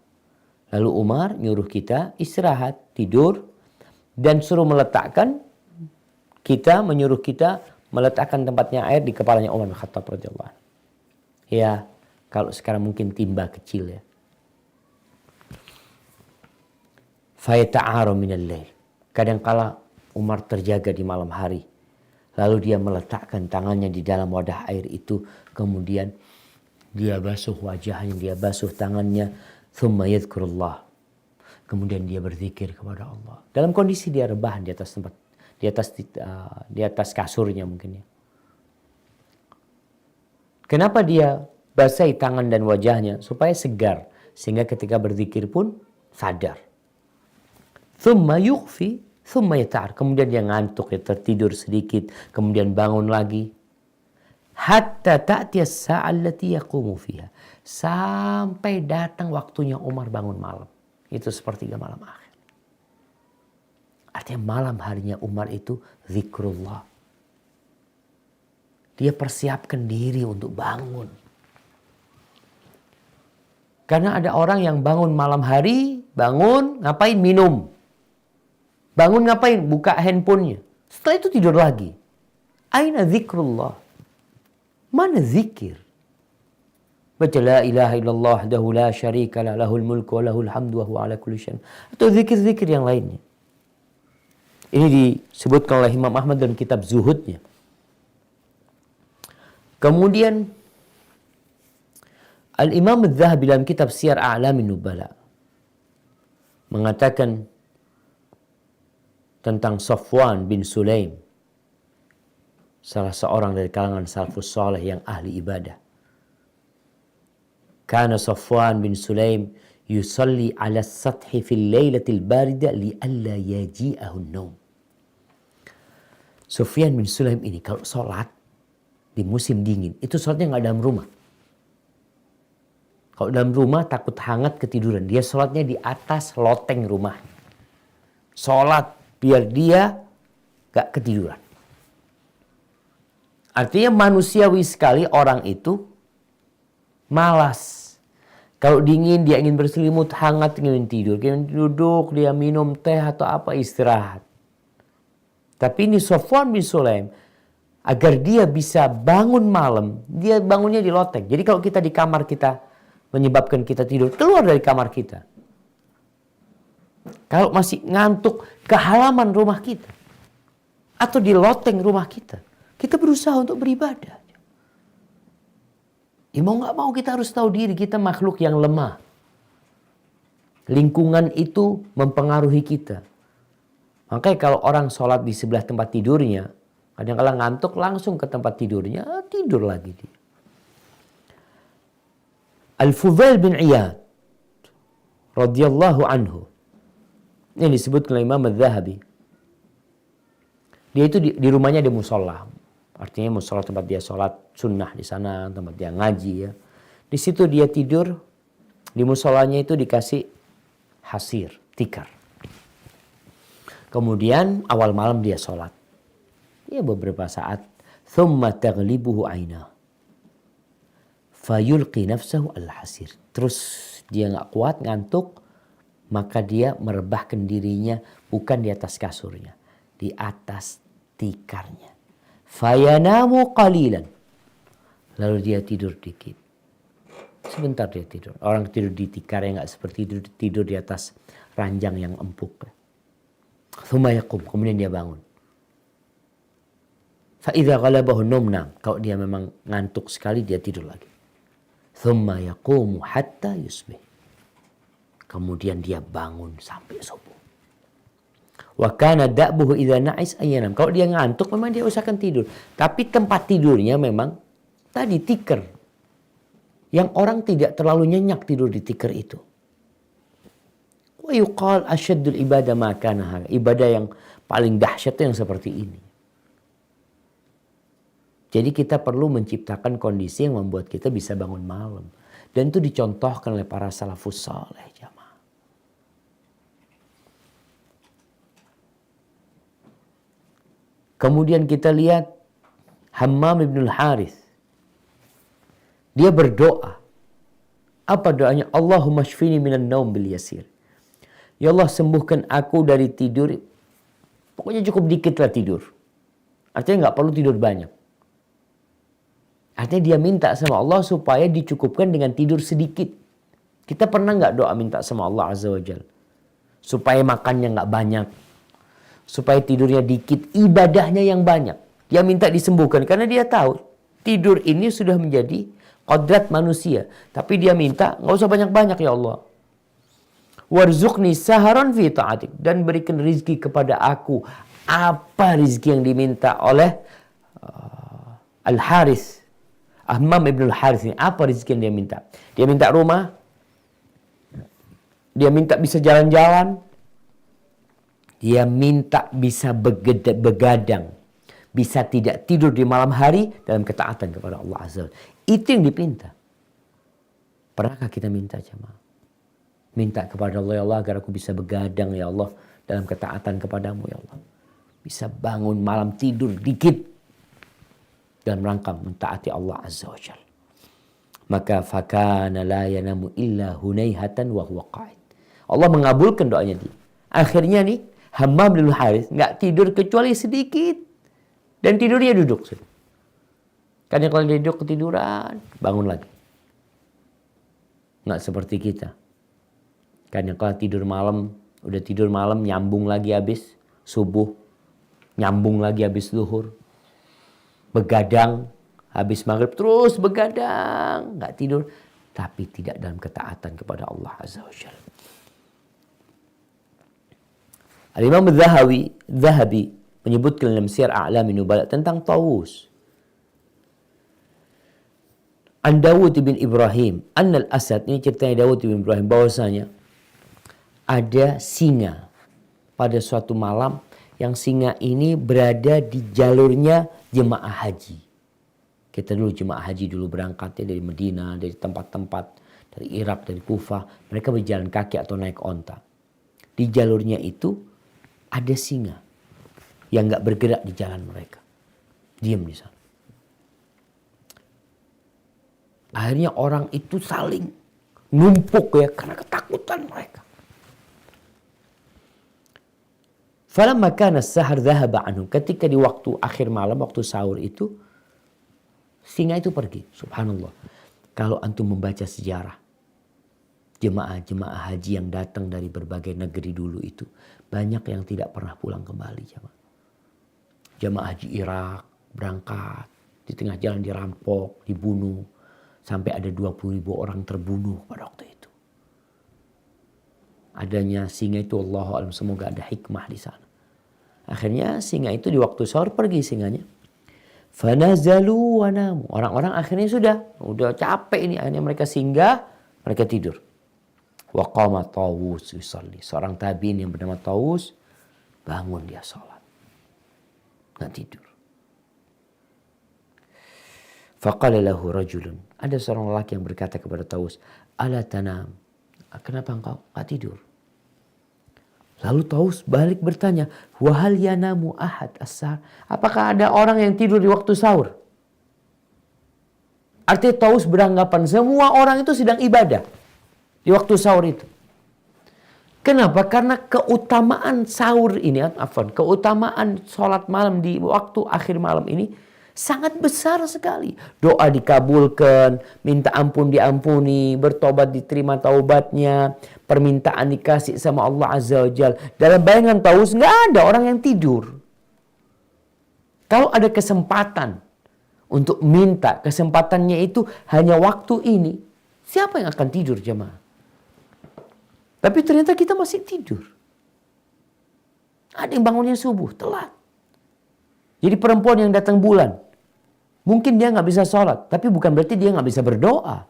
Lalu Umar nyuruh kita istirahat, tidur, dan menyuruh kita meletakkan tempatnya air di kepalanya Umar bin Khattab radhiyallahu anhu. Ya, kalau sekarang mungkin timba kecil ya. Fayata'aru minal lail. Kadangkala Umar terjaga di malam hari. Lalu dia meletakkan tangannya di dalam wadah air itu, kemudian dia basuh wajahnya, dia basuh tangannya. Thumma yadhkurullah. Kemudian dia berzikir kepada Allah. Dalam kondisi dia rebahan di atas tempat, di atas kasurnya mungkin ya. Kenapa dia basahi tangan dan wajahnya? Supaya segar. Sehingga ketika berzikir pun sadar. Thumma yukhfi, thumma yata'ar. Kemudian dia ngantuk, dia tertidur sedikit. Kemudian bangun lagi. Hatta ta'tiyas sa'allati yaqumu fiha. Sampai datang waktunya Umar bangun malam. Itu sepertiga malam akhir. Artinya malam harinya Umar itu zikrullah. Dia persiapkan diri untuk bangun. Karena ada orang yang bangun malam hari, bangun ngapain? Minum. Bangun ngapain? Buka handphonenya. Setelah itu tidur lagi. Aina zikrullah? Mana zikir? Baca la ilaha illallah wahdahu la syarika lah, lahul mulku wa lahul hamdu wa huwa ala kulli syai'in. Atau zikir-zikir yang lainnya. Ini disebutkan oleh Imam Ahmad dalam kitab Zuhudnya. Kemudian Al-Imam Adz-Dzahabi dalam kitab Siyar A'lamin Nubala mengatakan tentang Safwan bin Sulaim, salah seorang dari kalangan salafus saleh yang ahli ibadah. Kana Safwan bin Sulaim yusalli ala as-sathi fil lailatil barida li'alla yaji'ahu an-naum. Sufyan bin Sulaim ini kalau sholat di musim dingin, itu sholatnya nggak dalam rumah. Kalau dalam rumah takut hangat ketiduran. Dia sholatnya di atas loteng rumah. Sholat biar dia gak ketiduran. Artinya manusiawi sekali orang itu malas. Kalau dingin dia ingin berselimut hangat, ingin tidur. Ingin duduk, dia minum teh atau apa, istirahat. Tapi ini Safwan bin Sulaim, agar dia bisa bangun malam, dia bangunnya di loteng. Jadi kalau kita di kamar kita menyebabkan kita tidur, keluar dari kamar kita. Kalau masih ngantuk, ke halaman rumah kita. Atau di loteng rumah kita. Kita berusaha untuk beribadah. Ya mau gak mau kita harus tahu diri, kita makhluk yang lemah. Lingkungan itu mempengaruhi kita. Makanya kalau orang sholat di sebelah tempat tidurnya, kadang-kadang ngantuk langsung ke tempat tidurnya, tidur lagi dia. Al-Fudail bin Iyad radhiyallahu anhu. Ini disebutkan oleh Imam Adz-Dzahabi. Dia itu di rumahnya ada musola. Artinya musola tempat dia sholat sunnah di sana, tempat dia ngaji ya. Di situ dia tidur, di musolanya itu dikasih hasir, tikar. Kemudian awal malam dia sholat. Ya beberapa saat. Thumma taghlibuhu ainah. Fayulqi nafsahu al-hasir. Terus dia gak kuat, ngantuk. Maka dia merebahkan dirinya bukan di atas kasurnya. Di atas tikarnya. Fayanamu qalilan. Lalu dia tidur dikit. Sebentar dia tidur. Orang tidur di tikar yang gak seperti tidur di atas ranjang yang empuk. Thumma yaqum. Kemudian dia bangun. Fa'idha ghalabahu numna. Kalau dia memang ngantuk sekali, dia tidur lagi. Thumma yaqumu hatta yusbih. Kemudian dia bangun sampai subuh. Wa kana da'buhu idza na'is ayyanam. Kalau dia ngantuk memang dia usahakan tidur. Tapi tempat tidurnya memang tadi tikar. Yang orang tidak terlalu nyenyak tidur di tikar itu. Wa yuqal asyaddul ibadah ma kana. Ibadah yang paling dahsyat itu yang seperti ini. Jadi kita perlu menciptakan kondisi yang membuat kita bisa bangun malam. Dan itu dicontohkan oleh para salafus saleh jamaah. Kemudian kita lihat Hammam ibn al-Harith. Dia berdoa. Apa doanya? Allahumma shfini minan naum bil yasir. Ya Allah sembuhkan aku dari tidur. Pokoknya cukup dikit lah tidur. Artinya nggak perlu tidur banyak. Artinya dia minta sama Allah supaya dicukupkan dengan tidur sedikit. Kita pernah nggak doa minta sama Allah Azza wa Jalla? Supaya makannya nggak banyak. Supaya tidurnya dikit. Ibadahnya yang banyak. Dia minta disembuhkan. Karena dia tahu tidur ini sudah menjadi kodrat manusia. Tapi dia minta nggak usah banyak-banyak ya Allah. Warzuqni saharan fi ta'atik. Dan berikan rizki kepada aku. Apa rizki yang diminta oleh Al-Harith. Hammam ibn al-Harith ini apa rezeki yang dia minta? Dia minta rumah. Dia minta bisa jalan-jalan. Dia minta bisa begadang. Bisa tidak tidur di malam hari dalam ketaatan kepada Allah Azza wa Jalla. Itu yang dipinta. Pernahkah kita minta jemaah? Minta kepada Allah, ya Allah agar aku bisa begadang ya Allah dalam ketaatan kepadamu ya Allah. Bisa bangun malam tidur dikit. Dan rangka mentaati Allah Azza wa Jalla. Maka fakana la yanamu illa hunaihatan wa huwa qa'id. Allah mengabulkan doanya dia. Akhirnya nih Hammam bin Harith enggak tidur kecuali sedikit dan tidurnya duduk. Karena kalau dia duduk ketiduran, bangun lagi. Enggak seperti kita. Karena kalau tidur malam, udah tidur malam nyambung lagi habis subuh, nyambung lagi habis zuhur. Begadang, habis maghrib terus begadang, nggak tidur, tapi tidak dalam ketaatan kepada Allah Azza wa Jalla. Al-Imam Adz-Dzahabi menyebutkan dalam Syiar A'lamin Nubala tentang Tawus. An Dawud bin Ibrahim, Annal Asad, ini ceritanya Dawud bin Ibrahim, bahwasanya ada singa pada suatu malam yang singa ini berada di jalurnya jemaah haji. Kita dulu jemaah haji dulu berangkatnya dari Medina, dari tempat-tempat dari Irak, dari Kufah. Mereka berjalan kaki atau naik onta. Di jalurnya itu ada singa yang gak bergerak di jalan mereka. Diam di sana. Akhirnya orang itu saling numpuk ya karena ketakutan mereka. Falamma kana as-sahar dhahaba anhum. Ketika di waktu akhir malam, waktu sahur itu, singa itu pergi. Subhanallah. Kalau antum membaca sejarah jemaah-jemaah haji yang datang dari berbagai negeri dulu itu, banyak yang tidak pernah pulang kembali jemaah. Jemaah haji Irak berangkat, di tengah jalan dirampok, dibunuh. Sampai ada 20.000 orang terbunuh pada waktu itu. Adanya singa itu Allahu a'lam, semoga ada hikmah di sana. Akhirnya singa itu di waktu sahur pergi singanya. Fanazalu wa namu. Orang-orang akhirnya udah capek ini, akhirnya mereka singgah, mereka tidur. Wa qama Tawus yusalli. Seorang tabi'in yang bernama Tawus bangun, dia salat. Enggak tidur. Faqala lahu rajulun. Ada seorang lelaki yang berkata kepada Tawus, "Ala tanam?" Kenapa engkau enggak tidur? Lalu Tawus balik bertanya, "Wa hal yanamu ahad as-sahar?" Apakah ada orang yang tidur di waktu sahur? Artinya Tawus beranggapan semua orang itu sedang ibadah di waktu sahur itu. Kenapa? Karena keutamaan sahur ini, keutamaan sholat malam di waktu akhir malam ini sangat besar sekali. Doa dikabulkan, minta ampun diampuni, bertobat diterima taubatnya, permintaan dikasih sama Allah Azza wa Jalla. Dalam bayangan Tawus nggak ada orang yang tidur. Kalau ada kesempatan untuk minta, kesempatannya itu hanya waktu ini, siapa yang akan tidur jemaah? Tapi ternyata kita masih tidur. Ada yang bangunnya subuh, telat. Jadi perempuan yang datang bulan, mungkin dia nggak bisa sholat, tapi bukan berarti dia nggak bisa berdoa,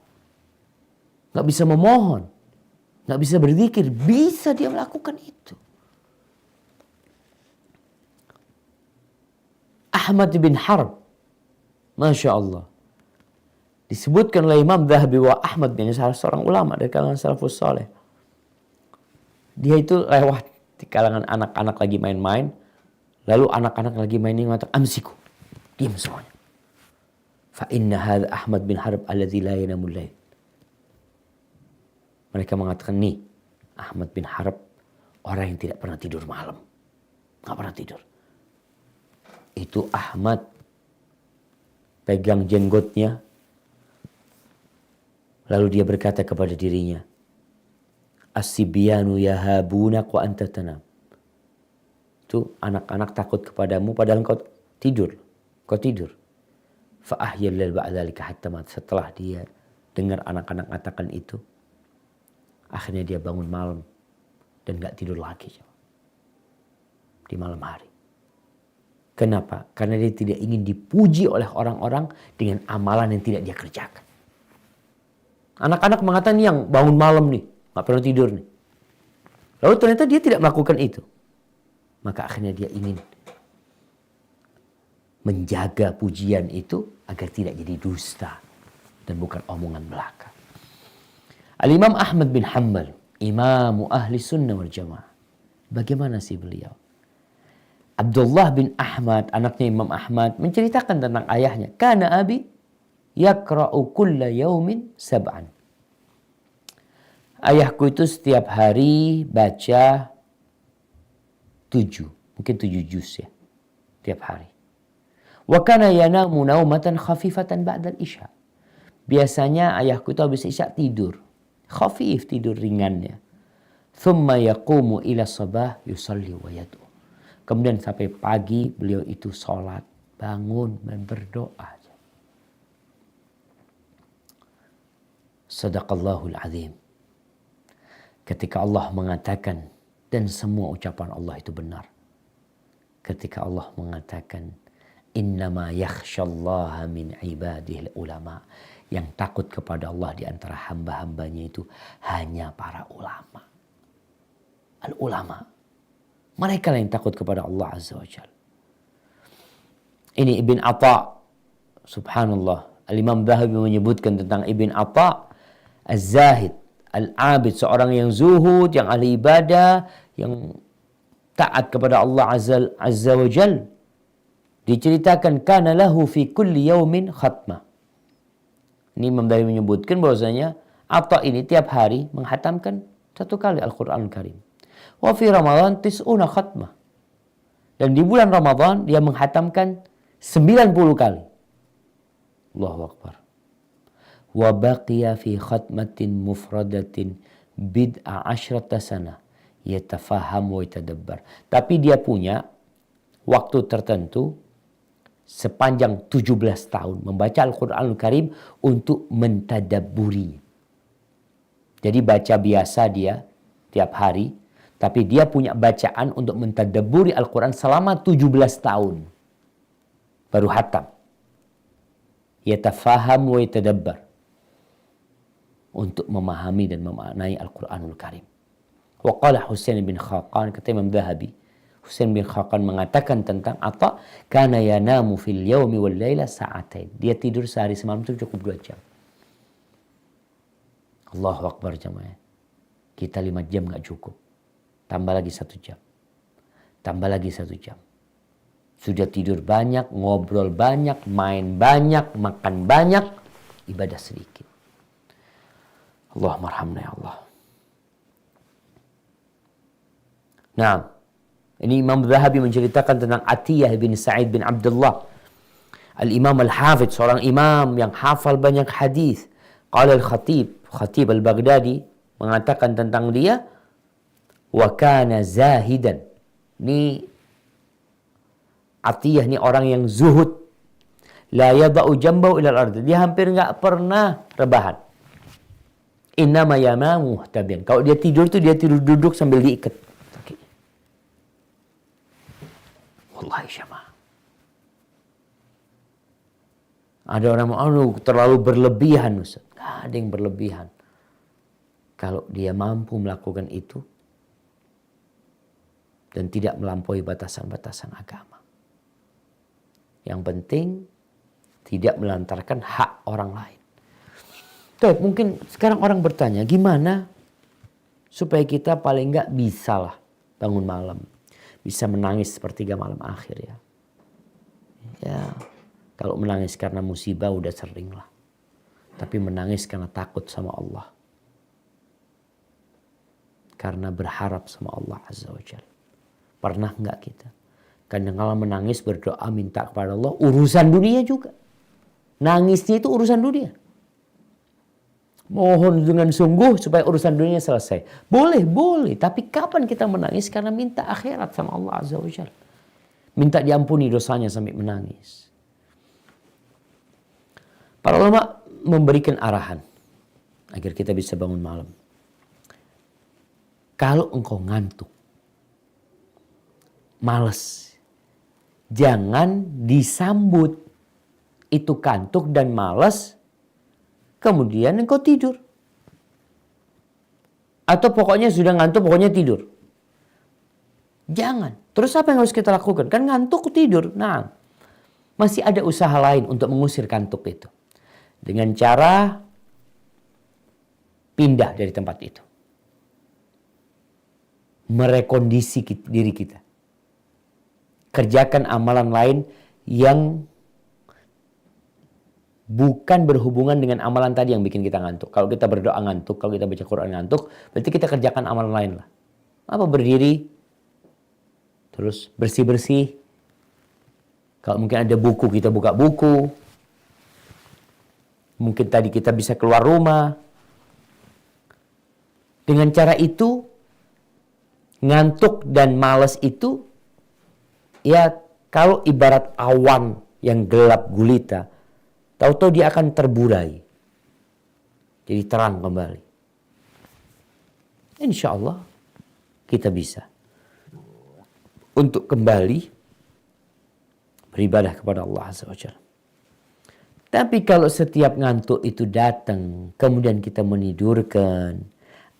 nggak bisa memohon, nggak bisa berzikir. Bisa dia melakukan itu. Ahmad bin Harb, masya Allah, disebutkan oleh Imam Dhahabi wa Ahmad bin salah seorang ulama dari kalangan salafus saleh. Dia itu lewat di kalangan anak-anak lagi main-main. Lalu anak-anak lagi main ini mengatakan, "Amsiku." Diam semuanya. Fa inna hadha Ahmad bin Harb alladzi la yanamul lail. Mereka mengatakan, nih Ahmad bin Harb, orang yang tidak pernah tidur malam. Enggak pernah tidur. Itu Ahmad pegang jenggotnya. Lalu dia berkata kepada dirinya, "As-sibyanu yahabuna wa anta tanam." Itu anak-anak takut kepadamu padahal kau tidur. Kau tidur. Fa ahyal lail ba'dzalika hatta mat. Setelah dia dengar anak-anak katakan itu, akhirnya dia bangun malam dan enggak tidur lagi di malam hari. Kenapa? Karena dia tidak ingin dipuji oleh orang-orang dengan amalan yang tidak dia kerjakan. Anak-anak mengatakan yang bangun malam nih, nggak pernah tidur nih. Lalu ternyata dia tidak melakukan itu. Maka akhirnya dia ingin menjaga pujian itu agar tidak jadi dusta dan bukan omongan belaka. Al-Imam Ahmad bin Hanbal, imamu ahli sunnah wal jamaah. Bagaimana sih beliau? Abdullah bin Ahmad, anaknya Imam Ahmad, menceritakan tentang ayahnya. Kana abi yakra'u kulla yaumin sab'an. Ayahku itu setiap hari baca 7, mungkin 7 juz ya, tiap hari. Wa kana yanamu naumatan khafifatan ba'dal isya. Biasanya ayahku itu habis isya tidur. Khafif, tidur ringannya. Thumma yaqumu ila sabah yusalli wa yad'u. Kemudian sampai pagi beliau itu sholat, bangun dan berdoa. Sadaqallahul azim. Ketika Allah mengatakan, dan semua ucapan Allah itu benar. Ketika Allah mengatakan, innama yakhshallaha min ibadihil ulama. Yang takut kepada Allah di antara hamba-hambanya itu hanya para ulama. Al-ulama. Mereka yang takut kepada Allah Azza wa Jalla. Ini Ibn Atha. Subhanallah. Al-Imam Dhahabi menyebutkan tentang Ibn Atha. Az-zahid, al-abid, seorang yang zuhud, yang ahli ibadah, yang taat kepada Allah Azza wa Jal. Diceritakan kana lahu fi kulli yaumin khatmah. Ini Imam Dhahabi menyebutkan bahwasanya Atha ini tiap hari menghatamkan satu kali Al-Quran Karim. Wa fi Ramadan tis'una khatmah. Dan di bulan Ramadan dia menghatamkan 90 kali. Allahu Akbar. Wa baqiya fi khatmatin mufradatin bid'a asyrata sana yatafaham wa yatadabbar. Tapi dia punya waktu tertentu sepanjang 17 tahun membaca Al-Quranul Karim untuk mentadabburinya. Jadi baca biasa dia tiap hari, tapi dia punya bacaan untuk mentadabburi Al-Quran selama 17 tahun. Baru hatam. Yatafaham wa yatadabbar. Untuk memahami dan memaknai Al-Quranul Karim. Wa qala Husain bin Khaqan, kata Imam Dhahabi, Husain bin Khaqan mengatakan tentang Atha, kana yanamu fil yaumi wal laila sa'atain. Dia tidur sehari semalam itu cukup 2 jam. Allahu Akbar jemaah. Kita 5 jam gak cukup. Tambah lagi 1 jam. Tambah lagi 1 jam. Sudah tidur banyak, ngobrol banyak, main banyak, makan banyak, ibadah sedikit. Allahumma arhamna ya Allah. Nah, ini Imam Dhahabi menceritakan tentang Atiyah bin Sa'id bin Abdullah. Al-Imam Al-Hafidh, seorang imam yang hafal banyak hadis. Qala Khatib Al-Baghdadi mengatakan tentang dia, wa kana zahidan. Ini Atiyah ini orang yang zuhud. La yada'u jambahu ila al-ard. Dia hampir enggak pernah rebahan. Innama yanamu muhtabian. Kalau dia tidur tuh dia tidur duduk sambil diikat. Wallahi syama. Ada orang terlalu berlebihan Ustaz. Gak ada yang berlebihan. Kalau dia mampu melakukan itu dan tidak melampaui batasan-batasan agama. Yang penting tidak melantarkan hak orang lain. Tuh, mungkin sekarang orang bertanya, gimana supaya kita paling enggak bisa lah bangun malam. Bisa menangis sepertiga malam akhir ya. Ya, kalau menangis karena musibah udah sering lah. Tapi menangis karena takut sama Allah. Karena berharap sama Allah Azza wa Jalla. Pernah enggak kita? Kadang-kala menangis berdoa minta kepada Allah urusan dunia juga. Nangisnya itu urusan dunia. Mohon dengan sungguh supaya urusan dunia selesai. Boleh. Tapi kapan kita menangis karena minta akhirat sama Allah Azza wa Jalla. Minta diampuni dosanya sampai menangis. Para ulama memberikan arahan agar kita bisa bangun malam. Kalau engkau ngantuk, malas, jangan disambut itu kantuk dan malas, kemudian engkau tidur. Atau pokoknya sudah ngantuk, pokoknya tidur. Jangan. Terus apa yang harus kita lakukan? Kan ngantuk tidur. Nah, masih ada usaha lain untuk mengusir kantuk itu. Dengan cara pindah dari tempat itu. Merekondisi diri kita. Kerjakan amalan lain yang bukan berhubungan dengan amalan tadi yang bikin kita ngantuk. Kalau kita berdoa ngantuk, kalau kita baca Quran ngantuk, berarti kita kerjakan amalan lain lah. Apa berdiri, terus bersih-bersih. Kalau mungkin ada buku, kita buka buku. Mungkin tadi kita bisa keluar rumah. Dengan cara itu, ngantuk dan malas itu, ya kalau ibarat awan yang gelap gulita, tahu-tahu dia akan terburai. Jadi terang kembali. Insya Allah kita bisa untuk kembali beribadah kepada Allah Azza wa Jalla. Tapi kalau setiap ngantuk itu datang, kemudian kita menidurkan,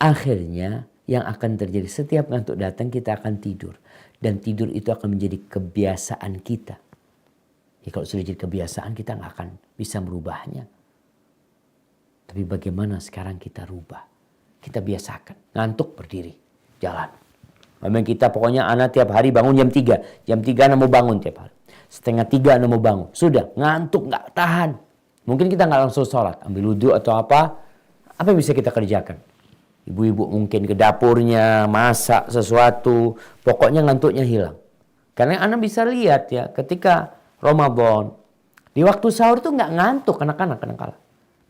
akhirnya yang akan terjadi setiap ngantuk datang kita akan tidur. Dan tidur itu akan menjadi kebiasaan kita. Ya, kalau sudah jadi kebiasaan kita nggak akan bisa merubahnya. Tapi bagaimana sekarang kita rubah? Kita biasakan. Ngantuk berdiri. Jalan. Memang kita pokoknya anak tiap hari bangun jam 3. Jam 3 anak mau bangun tiap hari. Setengah 3 anak mau bangun. Sudah. Ngantuk nggak tahan. Mungkin kita nggak langsung sholat. Ambil wudhu atau apa. Apa yang bisa kita kerjakan? Ibu-ibu mungkin ke dapurnya. Masak sesuatu. Pokoknya ngantuknya hilang. Karena anak bisa lihat ya. Ketika Ramadan. Di waktu sahur tuh nggak ngantuk anak-anak kadang-kala.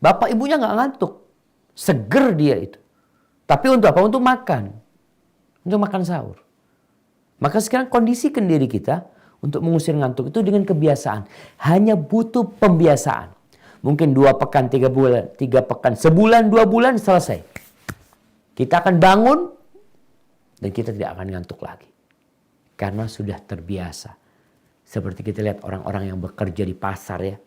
Bapak ibunya nggak ngantuk. Seger dia itu. Tapi untuk apa? Untuk makan. Untuk makan sahur. Maka sekarang kondisikan diri kita untuk mengusir ngantuk itu dengan kebiasaan. Hanya butuh pembiasaan. Mungkin 2 pekan, 3 bulan, 3 pekan, sebulan, 2 bulan selesai. Kita akan bangun dan kita tidak akan ngantuk lagi. Karena sudah terbiasa. Seperti kita lihat orang-orang yang bekerja di pasar ya.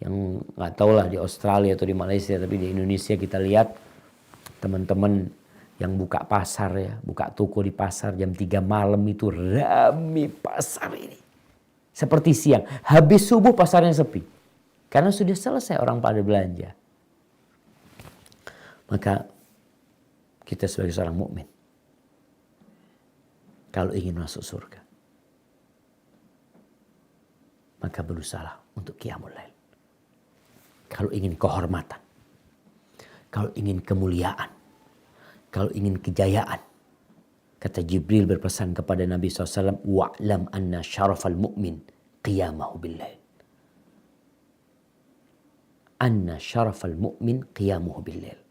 Yang nggak tahu lah di Australia atau di Malaysia, tapi di Indonesia kita lihat teman-teman yang buka pasar ya, buka toko di pasar jam 3 malam itu rame pasar ini. Seperti siang, habis subuh pasarnya sepi. Karena sudah selesai orang pada belanja. Maka kita sebagai seorang mukmin kalau ingin masuk surga, maka berusaha untuk qiyamul lail. Kalau ingin kehormatan, kalau ingin kemuliaan, kalau ingin kejayaan. Kata Jibril berpesan kepada Nabi SAW, wa'lam anna syarafal mu'min qiyamahu billail. Anna syarafal mu'min qiyamuhu billail.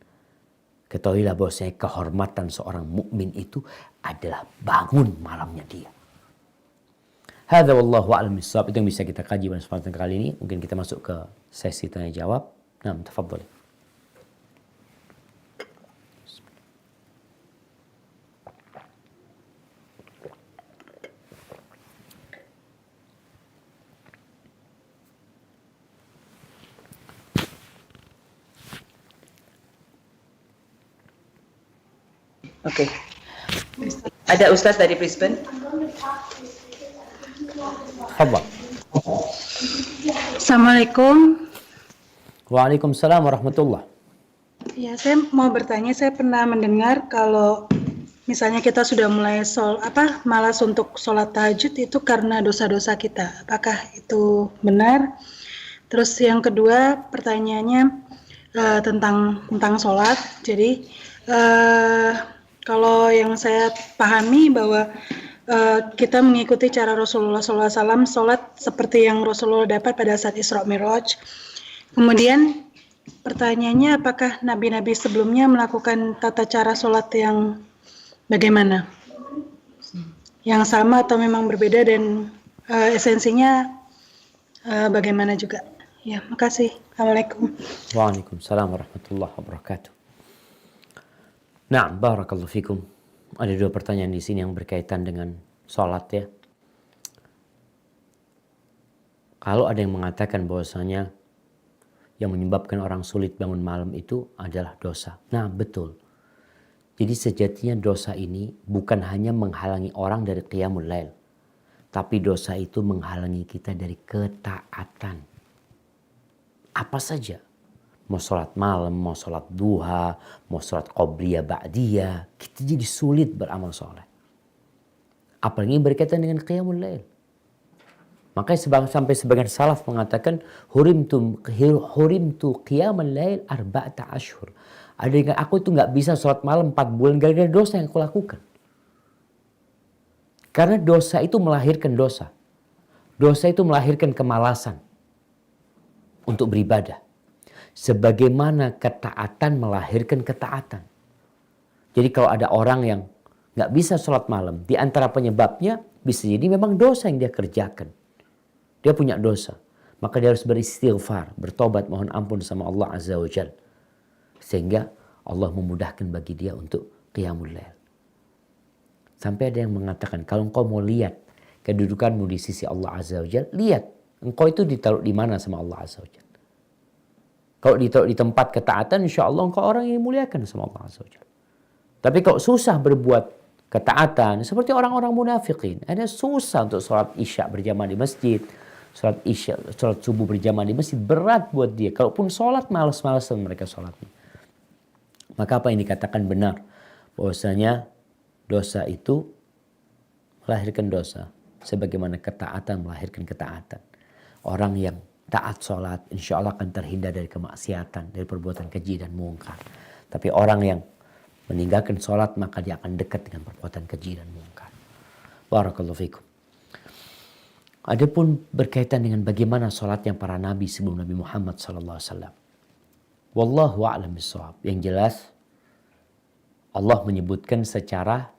Ketahuilah bahwasanya kehormatan seorang mukmin itu adalah bangun malamnya dia. Hadza wallahu a'lam bissawab. Itu yang bisa kita kaji pada kesempatan kali ini. Mungkin kita masuk ke sesi tanya jawab. Nah, tafadhol. Oke. Ada Ustadz dari Brisbane. Tafadhol. Assalamualaikum. Waalaikumsalam warahmatullah. Ya, saya mau bertanya, saya pernah mendengar kalau misalnya kita sudah mulai malas untuk sholat tahajud itu karena dosa-dosa kita. Apakah itu benar? Terus yang kedua pertanyaannya tentang sholat. Jadi kalau yang saya pahami bahwa kita mengikuti cara Rasulullah SAW sholat seperti yang Rasulullah dapat pada saat Isra Mi'raj. Kemudian pertanyaannya, apakah nabi-nabi sebelumnya melakukan tata cara sholat yang bagaimana? Yang sama atau memang berbeda dan esensinya bagaimana juga? Ya, makasih. Assalamualaikum. Waalaikumsalam warahmatullahi wabarakatuh. Nah, barakallahu fikum. Ada 2 pertanyaan di sini yang berkaitan dengan sholat ya. Kalau ada yang mengatakan bahwasanya yang menyebabkan orang sulit bangun malam itu adalah dosa. Nah, betul. Jadi sejatinya dosa ini bukan hanya menghalangi orang dari qiyamul lail. Tapi dosa itu menghalangi kita dari ketaatan. Apa saja. Mau sholat malam, mau sholat duha, mau sholat qobliyah ba'diyah. Kita jadi sulit beramal soleh. Apalagi berkaitan dengan qiyamul lail. Makanya sampai sebagian salaf mengatakan hurimtu qiyamul lail arba'ata ashhur. Ada yang aku itu nggak bisa sholat malam 4 bulan gara-gara dosa yang aku lakukan. Karena dosa itu melahirkan dosa. Dosa itu melahirkan kemalasan untuk beribadah. Sebagaimana ketaatan melahirkan ketaatan. Jadi kalau ada orang yang nggak bisa sholat malam, di antara penyebabnya bisa jadi memang dosa yang dia kerjakan. Dia punya dosa. Maka dia harus beristighfar, bertobat, mohon ampun sama Allah Azza wa Jalla. Sehingga Allah memudahkan bagi dia untuk qiyamul lail. Sampai ada yang mengatakan, kalau engkau mau lihat kedudukanmu di sisi Allah Azza wa Jalla, lihat engkau itu ditaruh di mana sama Allah Azza wa Jalla. Kalau ditaruh di tempat ketaatan, insya Allah engkau orang yang dimuliakan sama Allah Azza wa Jalla. Tapi kalau susah berbuat ketaatan, seperti orang-orang munafikin, ada susah untuk sholat isya berjamaah di masjid, sholat isya, sholat subuh berjamaah di masjid berat buat dia. Kalaupun sholat malas-malasan mereka sholatnya. Maka apa yang dikatakan benar, bahwasanya dosa itu melahirkan dosa, sebagaimana ketaatan melahirkan ketaatan. Orang yang taat sholat, insya Allah akan terhindar dari kemaksiatan, dari perbuatan keji dan mungkar. Tapi orang yang meninggalkan sholat, maka dia akan dekat dengan perbuatan keji dan mungkar. Barakallahu fikum. Adapun berkaitan dengan bagaimana sholatnya para nabi sebelum Nabi Muhammad SAW. Wallahu a'lam bishawab. Yang jelas Allah menyebutkan secara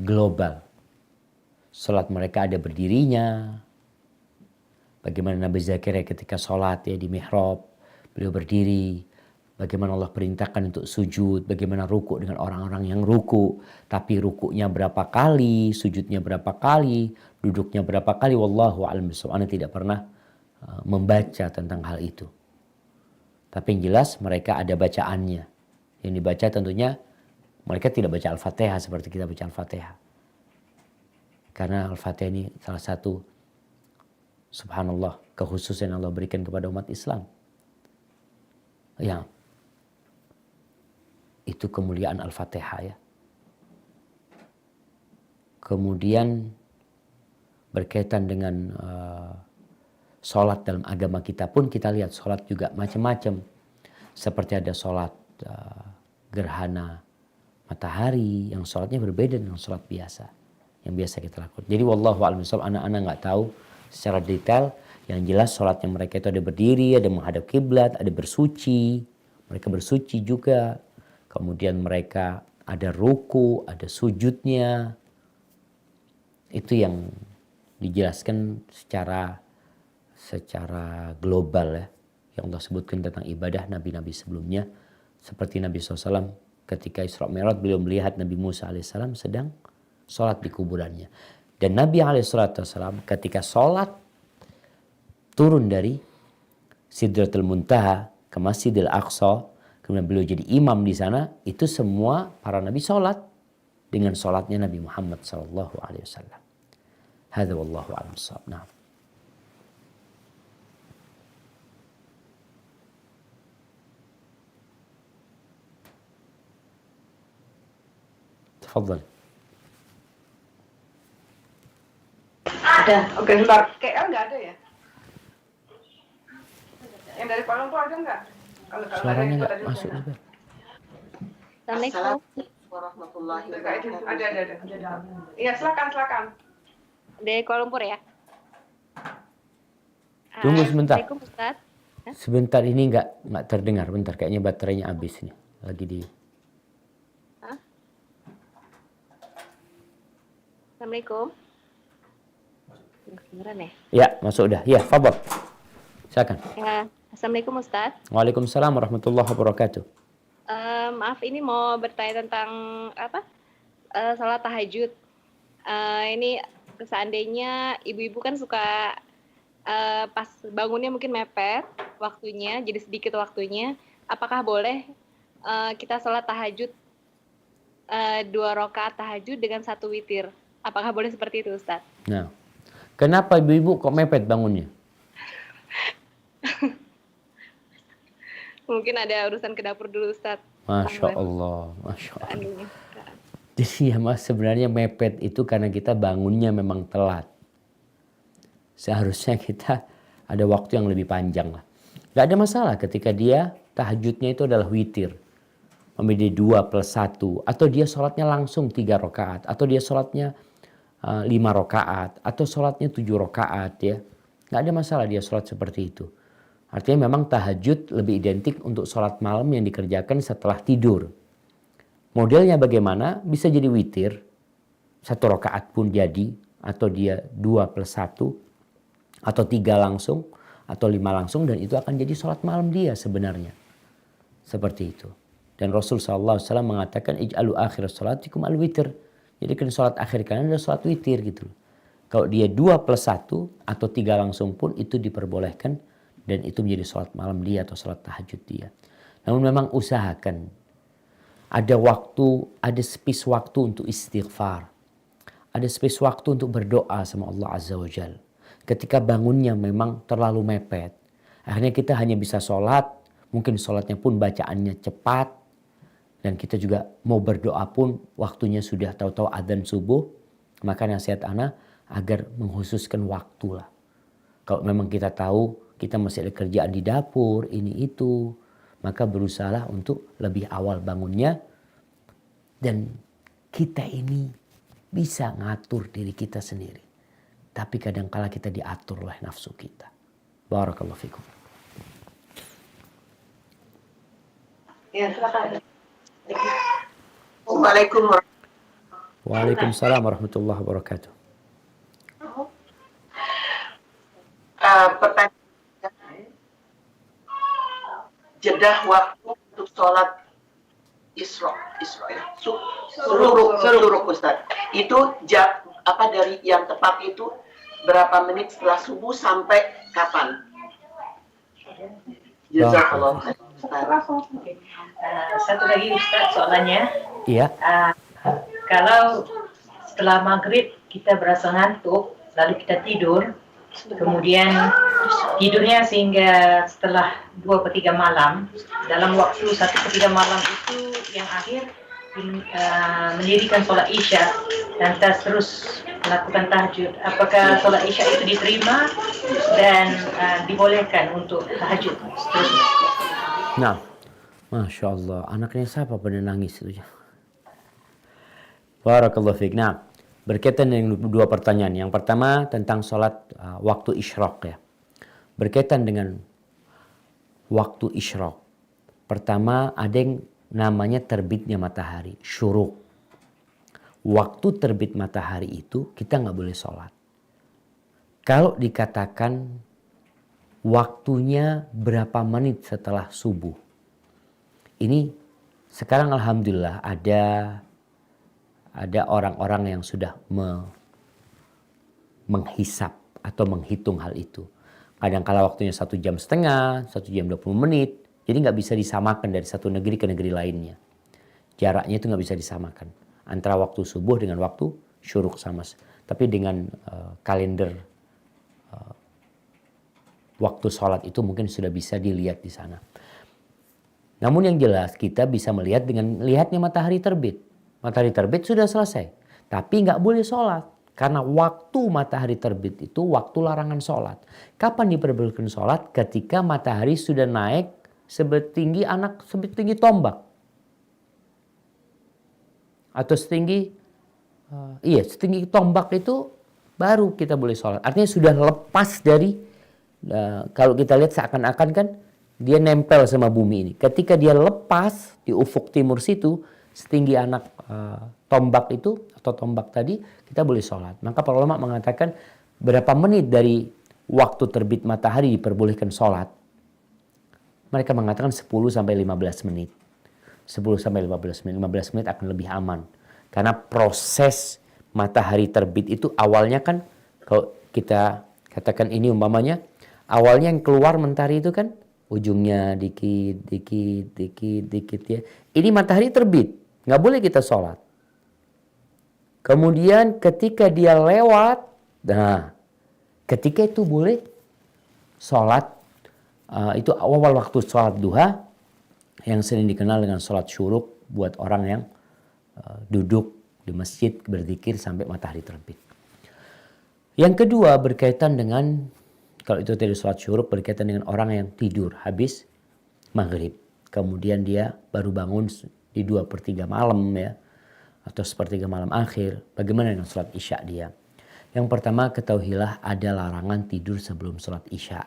global. Sholat mereka ada berdirinya. Bagaimana Nabi Zakaria ketika sholat ya di mihrab, beliau berdiri. Bagaimana Allah perintahkan untuk sujud, bagaimana ruku dengan orang-orang yang ruku. Tapi rukunya berapa kali, sujudnya berapa kali, duduknya berapa kali. Wallahu a'lam bishawab. Ana tidak pernah membaca tentang hal itu. Tapi yang jelas mereka ada bacaannya. Yang dibaca tentunya mereka tidak baca Al-Fatihah seperti kita baca Al-Fatihah. Karena Al-Fatihah ini salah satu, subhanallah, kekhususan yang Allah berikan kepada umat Islam. Ya, itu kemuliaan Al-Fatihah ya. Kemudian berkaitan dengan sholat dalam agama kita pun kita lihat sholat juga macam-macam. Seperti ada sholat gerhana matahari yang sholatnya berbeda dengan sholat biasa yang biasa kita lakukan. Jadi wallahu a'lam bishawab, anak-anak nggak tahu secara detail. Yang jelas sholatnya mereka itu ada berdiri, ada menghadap kiblat, ada bersuci. Mereka bersuci juga. Kemudian mereka ada ruku, ada sujudnya. Itu yang dijelaskan secara global ya. Yang Allah sebutkan tentang ibadah nabi-nabi sebelumnya. Seperti Nabi SAW ketika Isra Mi'raj beliau melihat Nabi Musa alaihissalam sedang sholat di kuburannya. Dan Nabi alaihissalam ketika sholat turun dari Sidratul Muntaha ke Masjidil Aqsa, kemudian beliau jadi imam di sana, itu semua para nabi sholat dengan sholatnya Nabi Muhammad SAW. Hadza wallahu a'lam bishawab. Nah. Tafadhal. Ada. Oke, sebentar. KL nggak ada ya? Yang dari Kuala Lumpur ada nggak? Kalau Suaranya ada, nggak ada masuk juga. juga. Assalamualaikum warahmatullahi wabarakatuh. Ada. Iya, silakan. Dari Kuala Lumpur ya? Tunggu sebentar. Assalamualaikum Ustaz. Sebentar ini nggak terdengar. Bentar, kayaknya baterainya habis nih. Lagi di. Assalamualaikum. Kedengeran ya? Ya, masuk udah. Ya, fadhal. Silakan. Ya, Assalamualaikum Ustaz. Waalaikumsalam warahmatullahi wabarakatuh. Maaf, ini mau bertanya tentang sholat tahajud. Ini seandainya ibu-ibu kan suka pas bangunnya mungkin mepet waktunya, jadi sedikit waktunya. Apakah boleh kita sholat tahajud 2 rakaat tahajud dengan 1 witir? Apakah boleh seperti itu, Ustaz? Nah, kenapa ibu-ibu kok mepet bangunnya? Mungkin ada urusan ke dapur dulu, Ustaz. Masya Allah, Masya Allah. Anunya. Jadi ya mas, sebenarnya mepet itu karena kita bangunnya memang telat. Seharusnya kita ada waktu yang lebih panjang lah. Gak ada masalah ketika dia tahajudnya itu adalah witir. Memilih 2 plus 1. Atau dia sholatnya langsung 3 rakaat. Atau dia sholatnya 5 rakaat. Atau sholatnya 7 rakaat ya. Gak ada masalah dia sholat seperti itu. Artinya memang tahajud lebih identik untuk sholat malam yang dikerjakan setelah tidur. Modelnya bagaimana? Bisa jadi witir. 1 rakaat pun jadi. Atau dia 2 plus 1. Atau 3 langsung. Atau 5 langsung. Dan itu akan jadi sholat malam dia sebenarnya. Seperti itu. Dan Rasul SAW mengatakan, ij'alu akhir sholatikum al-witir. Jadi kan sholat akhir kalian adalah sholat witir gitu. Kalau dia 2 plus 1 atau 3 langsung pun itu diperbolehkan. Dan itu menjadi sholat malam dia atau sholat tahajud dia. Namun memang usahakan. Ada waktu, ada space waktu untuk istighfar. ada space waktu untuk berdoa sama Allah Azza wa Jal. Ketika bangunnya memang terlalu mepet, akhirnya kita hanya bisa sholat, mungkin sholatnya pun bacaannya cepat, dan kita juga mau berdoa pun waktunya sudah tahu-tahu adzan subuh. Maka nasihat ana agar mengkhususkan waktu lah. Kalau memang kita tahu kita masih ada kerjaan di dapur, ini itu, maka berusahalah untuk lebih awal bangunnya. Dan kita ini bisa ngatur diri kita sendiri. Tapi kadangkala kita diatur oleh nafsu kita. Barakallahu fikum. Ya, silakan. Assalamualaikum Waalaikumsalam warahmatullahi wabarakatuh. pertanyaan jedah waktu untuk sholat Isra ya. Suruk Ustaz. Itu dari yang tepat itu berapa menit setelah subuh sampai kapan? Jazakallah. Satu lagi Ustaz soalannya. Iya. Kalau setelah maghrib kita berasa ngantuk, lalu kita tidur, kemudian tidurnya sehingga setelah 2/3 malam, dalam waktu 1/3 malam itu yang akhir mendirikan sholat isya dan kita terus melakukan tahajud. Apakah sholat isya itu diterima dan dibolehkan untuk tahajud seterusnya? Nah, Masya Allah, anaknya siapa pada nangis itu? Barakallahu fiik. Nah, berkaitan dengan dua pertanyaan. Yang pertama tentang sholat waktu isyraq ya. Berkaitan dengan waktu isyraq. Pertama ada yang namanya terbitnya matahari, syuruk. Waktu terbit matahari itu kita nggak boleh sholat. Kalau dikatakan waktunya berapa menit setelah subuh. Ini sekarang alhamdulillah ada orang-orang yang sudah menghisap atau menghitung hal itu. Kadang-kala waktunya 1,5 jam, 1 jam 20 menit. Jadi nggak bisa disamakan dari satu negeri ke negeri lainnya. Jaraknya itu nggak bisa disamakan. Antara waktu subuh dengan waktu syuruk sama. Tapi dengan kalender waktu sholat itu mungkin sudah bisa dilihat di sana. Namun yang jelas kita bisa melihat dengan lihatnya matahari terbit. Matahari terbit sudah selesai. Tapi nggak boleh sholat. Karena waktu matahari terbit itu waktu larangan sholat. Kapan diperbolehkan sholat? Ketika matahari sudah naik setinggi tombak. Atau setinggi tombak itu baru kita boleh sholat. Artinya sudah lepas dari, kalau kita lihat seakan-akan kan dia nempel sama bumi ini. Ketika dia lepas di ufuk timur situ, setinggi tombak itu atau tombak tadi, kita boleh sholat. Maka para ulama mengatakan berapa menit dari waktu terbit matahari diperbolehkan sholat. Mereka mengatakan 10-15 menit. 10-15 menit. 15 menit akan lebih aman. Karena proses matahari terbit itu awalnya kan, kalau kita katakan ini umpamanya, awalnya yang keluar mentari itu kan ujungnya dikit ya. Ini matahari terbit, nggak boleh kita sholat. Kemudian ketika dia lewat, nah ketika itu boleh sholat. Itu awal waktu sholat duha yang sering dikenal dengan sholat syuruk buat orang yang duduk di masjid berzikir sampai matahari terbit. Yang kedua berkaitan dengan, kalau itu tadi sholat syuruk, berkaitan dengan orang yang tidur habis maghrib. Kemudian dia baru bangun di 2/3 malam ya. Atau 1/3 malam akhir. Bagaimana dengan sholat isya dia? Yang pertama ketahuilah ada larangan tidur sebelum sholat isya.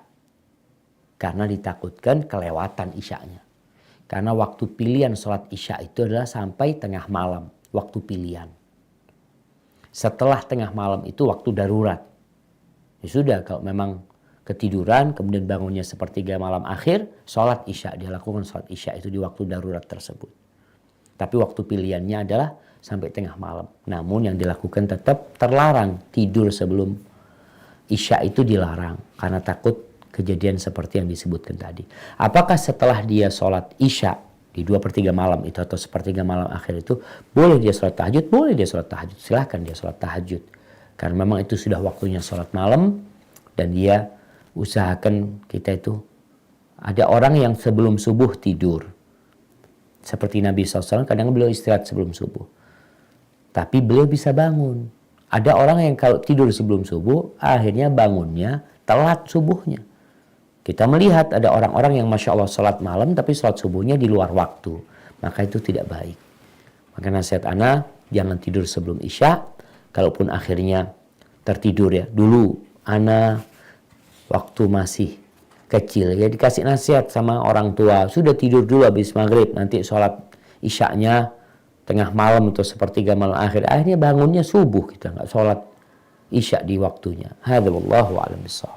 Karena ditakutkan kelewatan isyanya. Karena waktu pilihan sholat isya itu adalah sampai tengah malam. Waktu pilihan. Setelah tengah malam itu waktu darurat. Ya sudah, kalau memang ketiduran kemudian bangunnya 1/3 malam akhir, sholat isya. Dia lakukan sholat isya itu di waktu darurat tersebut. Tapi waktu pilihannya adalah sampai tengah malam. Namun yang dilakukan tetap terlarang. Tidur sebelum isya itu dilarang. Karena takut kejadian seperti yang disebutkan tadi. Apakah setelah dia sholat isya di 2/3 malam itu atau 1/3 malam akhir itu, boleh dia sholat tahajud, boleh dia sholat tahajud, silahkan dia sholat tahajud. Karena memang itu sudah waktunya sholat malam, dan dia usahakan kita itu, ada orang yang sebelum subuh tidur. Seperti Nabi SAW, kadang beliau istirahat sebelum subuh. Tapi beliau bisa bangun. Ada orang yang kalau tidur sebelum subuh, akhirnya bangunnya telat subuhnya. Kita melihat ada orang-orang yang Masya Allah sholat malam, tapi sholat subuhnya di luar waktu. Maka itu tidak baik. Maka nasihat ana, jangan tidur sebelum isya. Kalaupun akhirnya tertidur ya. Dulu ana waktu masih kecil ya dikasih nasihat sama orang tua. Sudah tidur dulu habis maghrib. Nanti sholat isyaknya tengah malam atau 1/3 malam akhir. Akhirnya bangunnya subuh, kita nggak sholat isya di waktunya. Hadza wallahu a'lam bishawab.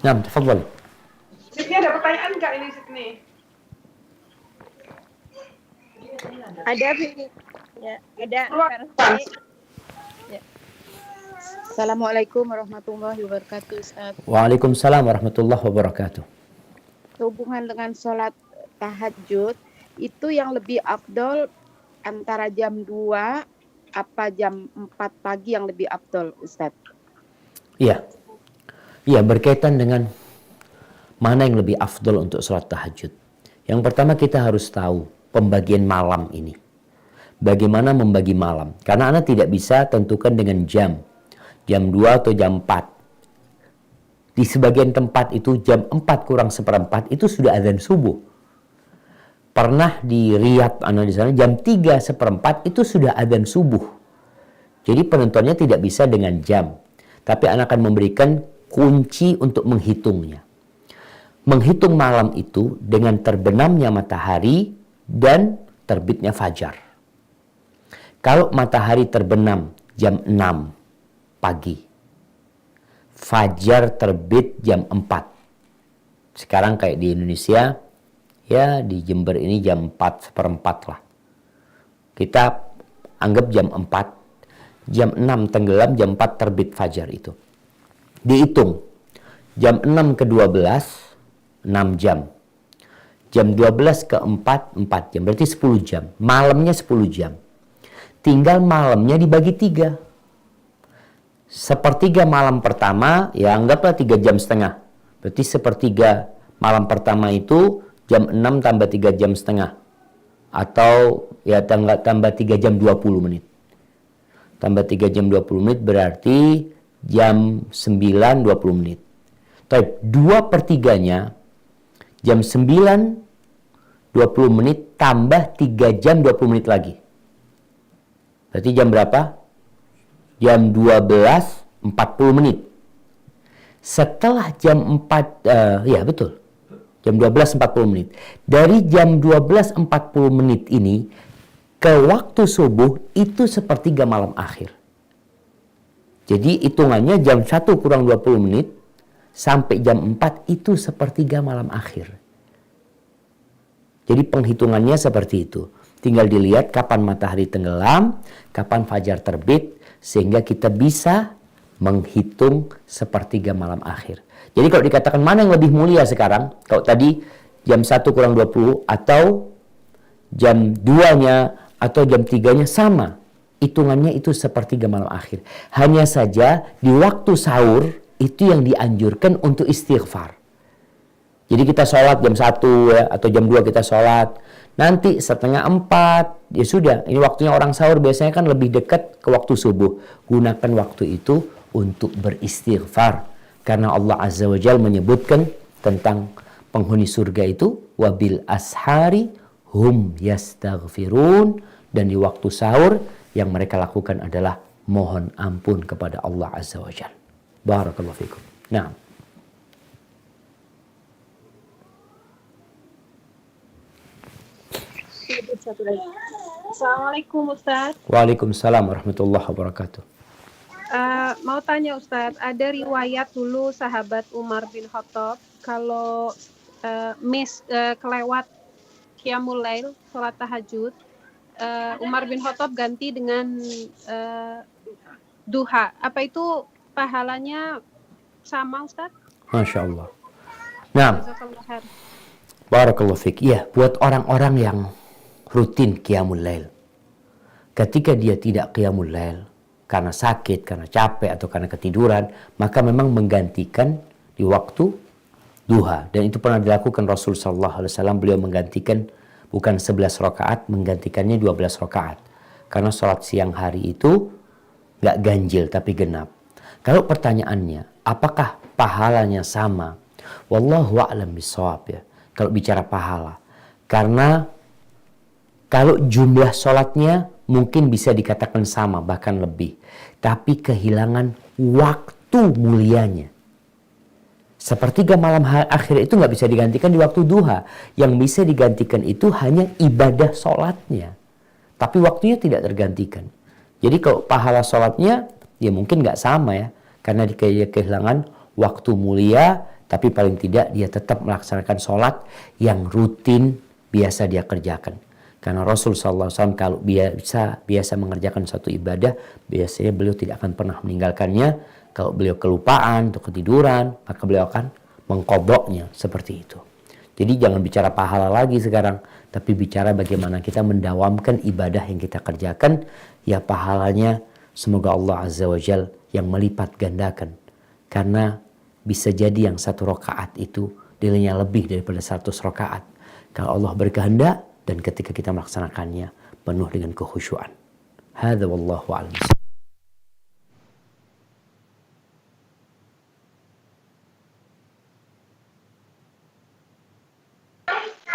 Nah, tafadhal. Sydney ada pertanyaan nggak ini Sydney? Ada ya, ada. Ya. Assalamualaikum warahmatullahi wabarakatuh, Ustaz. Waalaikumsalam warahmatullahi wabarakatuh. Hubungan dengan sholat tahajud itu yang lebih afdol antara jam 2 apa jam 4 pagi yang lebih afdol, Ustaz? Iya. Iya, berkaitan dengan mana yang lebih afdol untuk sholat tahajud. Yang pertama kita harus tahu pembagian malam ini. Bagaimana membagi malam. Karena Anda tidak bisa tentukan dengan jam. Jam 2 atau jam 4. Di sebagian tempat itu jam 4 kurang 1/4 itu sudah azan subuh. Pernah di Riyadh, Anda di sana jam 3 1/4 itu sudah azan subuh. Jadi penentuannya tidak bisa dengan jam. Tapi Anda akan memberikan kunci untuk menghitungnya. Menghitung malam itu dengan terbenamnya matahari dan terbitnya fajar. Kalau matahari terbenam jam 6 pagi, fajar terbit jam 4. Sekarang kayak di Indonesia, ya di Jember ini jam 4 1/4 lah. Kita anggap jam 4, jam 6 tenggelam, jam 4 terbit fajar itu. Dihitung, jam 6 ke 12, 6 jam. Jam 12 ke 4, 4 jam. Berarti 10 jam. Malamnya 10 jam. Tinggal malamnya dibagi 3. 1/3 malam pertama, ya anggaplah 3 jam setengah. Berarti 1/3 malam pertama itu jam 6 tambah 3 jam setengah. Atau ya tambah 3 jam 20 menit. Tambah 3 jam 20 menit berarti jam 9 20 menit. Tapi 2/3-nya jam 9 20 menit tambah 3 jam 20 menit lagi. Berarti jam berapa? Jam 12 40 menit. Setelah jam 4, ya betul. Jam 12 40 menit. Dari jam 12 40 menit ini ke waktu subuh itu 1/3 malam akhir. Jadi hitungannya jam 1 kurang 20 menit sampai jam 4 itu 1/3 malam akhir. Jadi penghitungannya seperti itu. Tinggal dilihat kapan matahari tenggelam, kapan fajar terbit, sehingga kita bisa menghitung 1/3 malam akhir. Jadi kalau dikatakan mana yang lebih mulia sekarang, kalau tadi jam 1 kurang 20 atau jam 2-nya atau jam 3-nya sama. Hitungannya itu 1/3 malam akhir. Hanya saja di waktu sahur itu yang dianjurkan untuk istighfar. Jadi kita sholat jam 1 ya, atau jam 2 kita sholat. Nanti 3:30 ya sudah. Ini waktunya orang sahur biasanya kan lebih dekat ke waktu subuh. Gunakan waktu itu untuk beristighfar. Karena Allah Azza wa Jalla menyebutkan tentang penghuni surga itu. Wabil ashari hum yastaghfirun. Dan di waktu sahur yang mereka lakukan adalah mohon ampun kepada Allah Azza wa Jalla. Barakallahu fikum. Nah. Assalamualaikum Ustaz. Waalaikumsalam warahmatullahi wabarakatuh. Mau tanya Ustaz, ada riwayat dulu sahabat Umar bin Khattab kalau kelewat qiyamul lail, sholat tahajud, Umar bin Khattab ganti dengan duha. Apa itu pahalanya sama Ustaz? Masya Allah. Nah, Jazakallah khair. barakallahu fiik. Iya, buat orang-orang yang rutin qiyamul lail. Ketika dia tidak qiyamul lail karena sakit, karena capek atau karena ketiduran, maka memang menggantikan di waktu duha. Dan itu pernah dilakukan Rasul sallallahu alaihi wasallam. Beliau menggantikan bukan 11 rakaat, menggantikannya 12 rakaat. Karena sholat siang hari itu nggak ganjil tapi genap. Kalau pertanyaannya, apakah pahalanya sama? Wallahu a'lam bishawab ya. Kalau bicara pahala. Karena kalau jumlah sholatnya mungkin bisa dikatakan sama, bahkan lebih. Tapi kehilangan waktu mulianya. Sepertiga malam akhir itu nggak bisa digantikan di waktu duha. Yang bisa digantikan itu hanya ibadah sholatnya. Tapi waktunya tidak tergantikan. Jadi kalau pahala sholatnya, ya mungkin nggak sama ya. Karena dia kehilangan waktu mulia, tapi paling tidak dia tetap melaksanakan sholat yang rutin biasa dia kerjakan. Karena Rasul SAW kalau biasa mengerjakan satu ibadah, biasanya beliau tidak akan pernah meninggalkannya. Kalau beliau kelupaan atau ketiduran, maka beliau akan mengkoboknya seperti itu. Jadi jangan bicara pahala lagi sekarang, tapi bicara bagaimana kita mendawamkan ibadah yang kita kerjakan, ya pahalanya semoga Allah Azza wa Jal yang melipat gandakan. Karena bisa jadi yang 1 rakaat itu nilainya lebih daripada 100 rakaat. Kalau Allah berkehendak dan ketika kita melaksanakannya penuh dengan kekhusyuan. Hadza wallahu a'lam.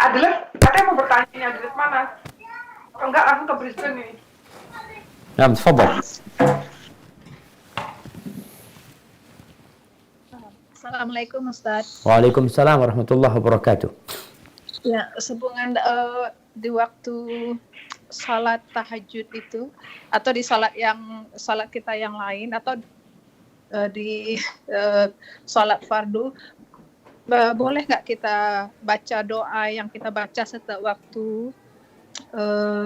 Adilet, katanya mau bertanya ini Adilet mana? Kalau enggak langsung ke Brisbane ini. Nah, tafadhal. Assalamualaikum Ustaz. Waalaikumsalam warahmatullahi wabarakatuh. Ya, sehubungan di waktu salat tahajud itu atau di salat kita yang lain atau di salat fardu, boleh nggak kita baca doa yang kita baca setiap waktu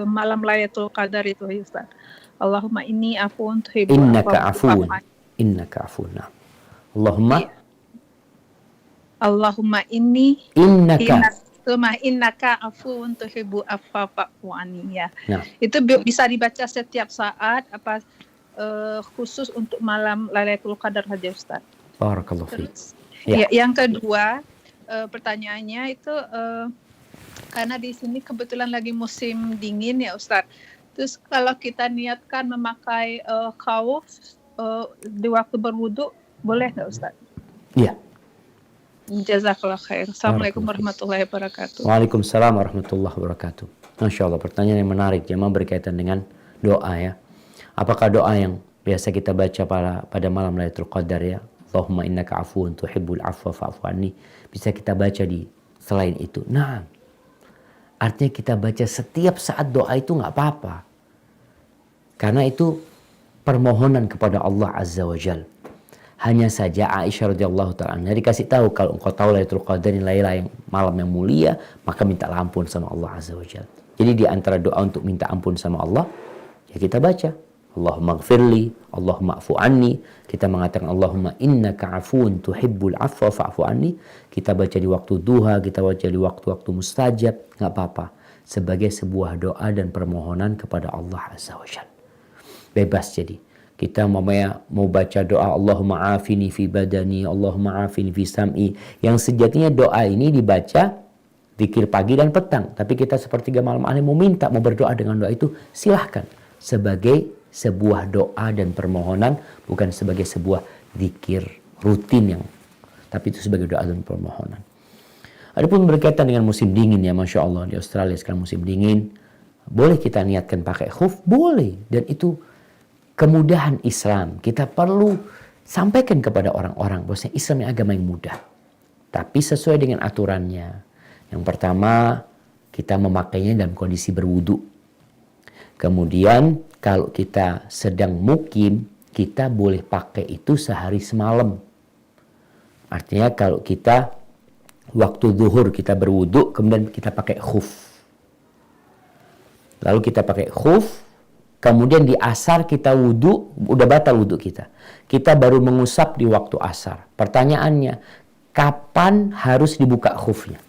malam Lailatul Qadar itu Ustaz? Allahumma inni afuwun tuhibbul Innaka afwa afuun. Innaka afuun. Allahumma innaka afuwun tuhibbul afwa fa'fu anni ya. Nah. Itu bisa dibaca setiap saat apa khusus untuk malam Lailatul Qadar saja Ustaz? Barakallahu fiik. Ya, yang kedua pertanyaannya itu karena di sini kebetulan lagi musim dingin ya Ustaz. Terus kalau kita niatkan memakai kauf di waktu berwudu boleh nggak Ustaz? Iya. Jazakallah khair. Assalamualaikum warahmatullahi wabarakatuh. Waalaikumsalam warahmatullahi wabarakatuh. Masya Allah, pertanyaan yang menarik. Jemaah berkaitan dengan doa ya. Apakah doa yang biasa kita baca pada malam Lailatul Qadar ya? Allahumma innaka afuwun tuhibbul afwa fa'fu anni. Bisa kita baca di selain itu. Nah, artinya kita baca setiap saat doa itu nggak apa-apa. Karena itu permohonan kepada Allah Azza wa Jal. Hanya saja Aisyah radhiyallahu ta'ala anha dikasih tahu kalau engkau tahu Lailatul Qadar ini yang malam yang mulia, maka minta ampun sama Allah Azza wa Jal. Jadi di antara doa untuk minta ampun sama Allah, ya kita baca Allahumma gfirli, Allahumma afu anni. Kita mengatakan Allahumma innaka afuun tuhibbul afwa fa'fu anni. Kita baca di waktu duha, kita baca di waktu-waktu mustajab, nggak apa-apa. Sebagai sebuah doa dan permohonan kepada Allah Azza wa Jalla. Bebas jadi. Kita mau baca doa Allahumma afini fi badani, Allahumma afini fi sam'i. Yang sejatinya doa ini dibaca zikir pagi dan petang. Tapi kita sepertiga malam akhir mau minta, mau berdoa dengan doa itu, silahkan. Sebagai sebuah doa dan permohonan, bukan sebagai sebuah zikir rutin tapi itu sebagai doa dan permohonan. Adapun berkaitan dengan musim dingin ya, Masya Allah di Australia sekarang musim dingin, boleh kita niatkan pakai khuf? Boleh. Dan itu kemudahan Islam. Kita perlu sampaikan kepada orang-orang bahwasanya Islam ini agama yang mudah. Tapi sesuai dengan aturannya. Yang pertama, kita memakainya dalam kondisi berwudu. Kemudian kalau kita sedang mukim, kita boleh pakai itu sehari semalam. Artinya kalau kita waktu zuhur kita berwudu, kemudian kita pakai khuf. Lalu kita pakai khuf, kemudian di asar kita wudhu, udah batal wudhu kita. Kita baru mengusap di waktu asar. Pertanyaannya, kapan harus dibuka khufnya?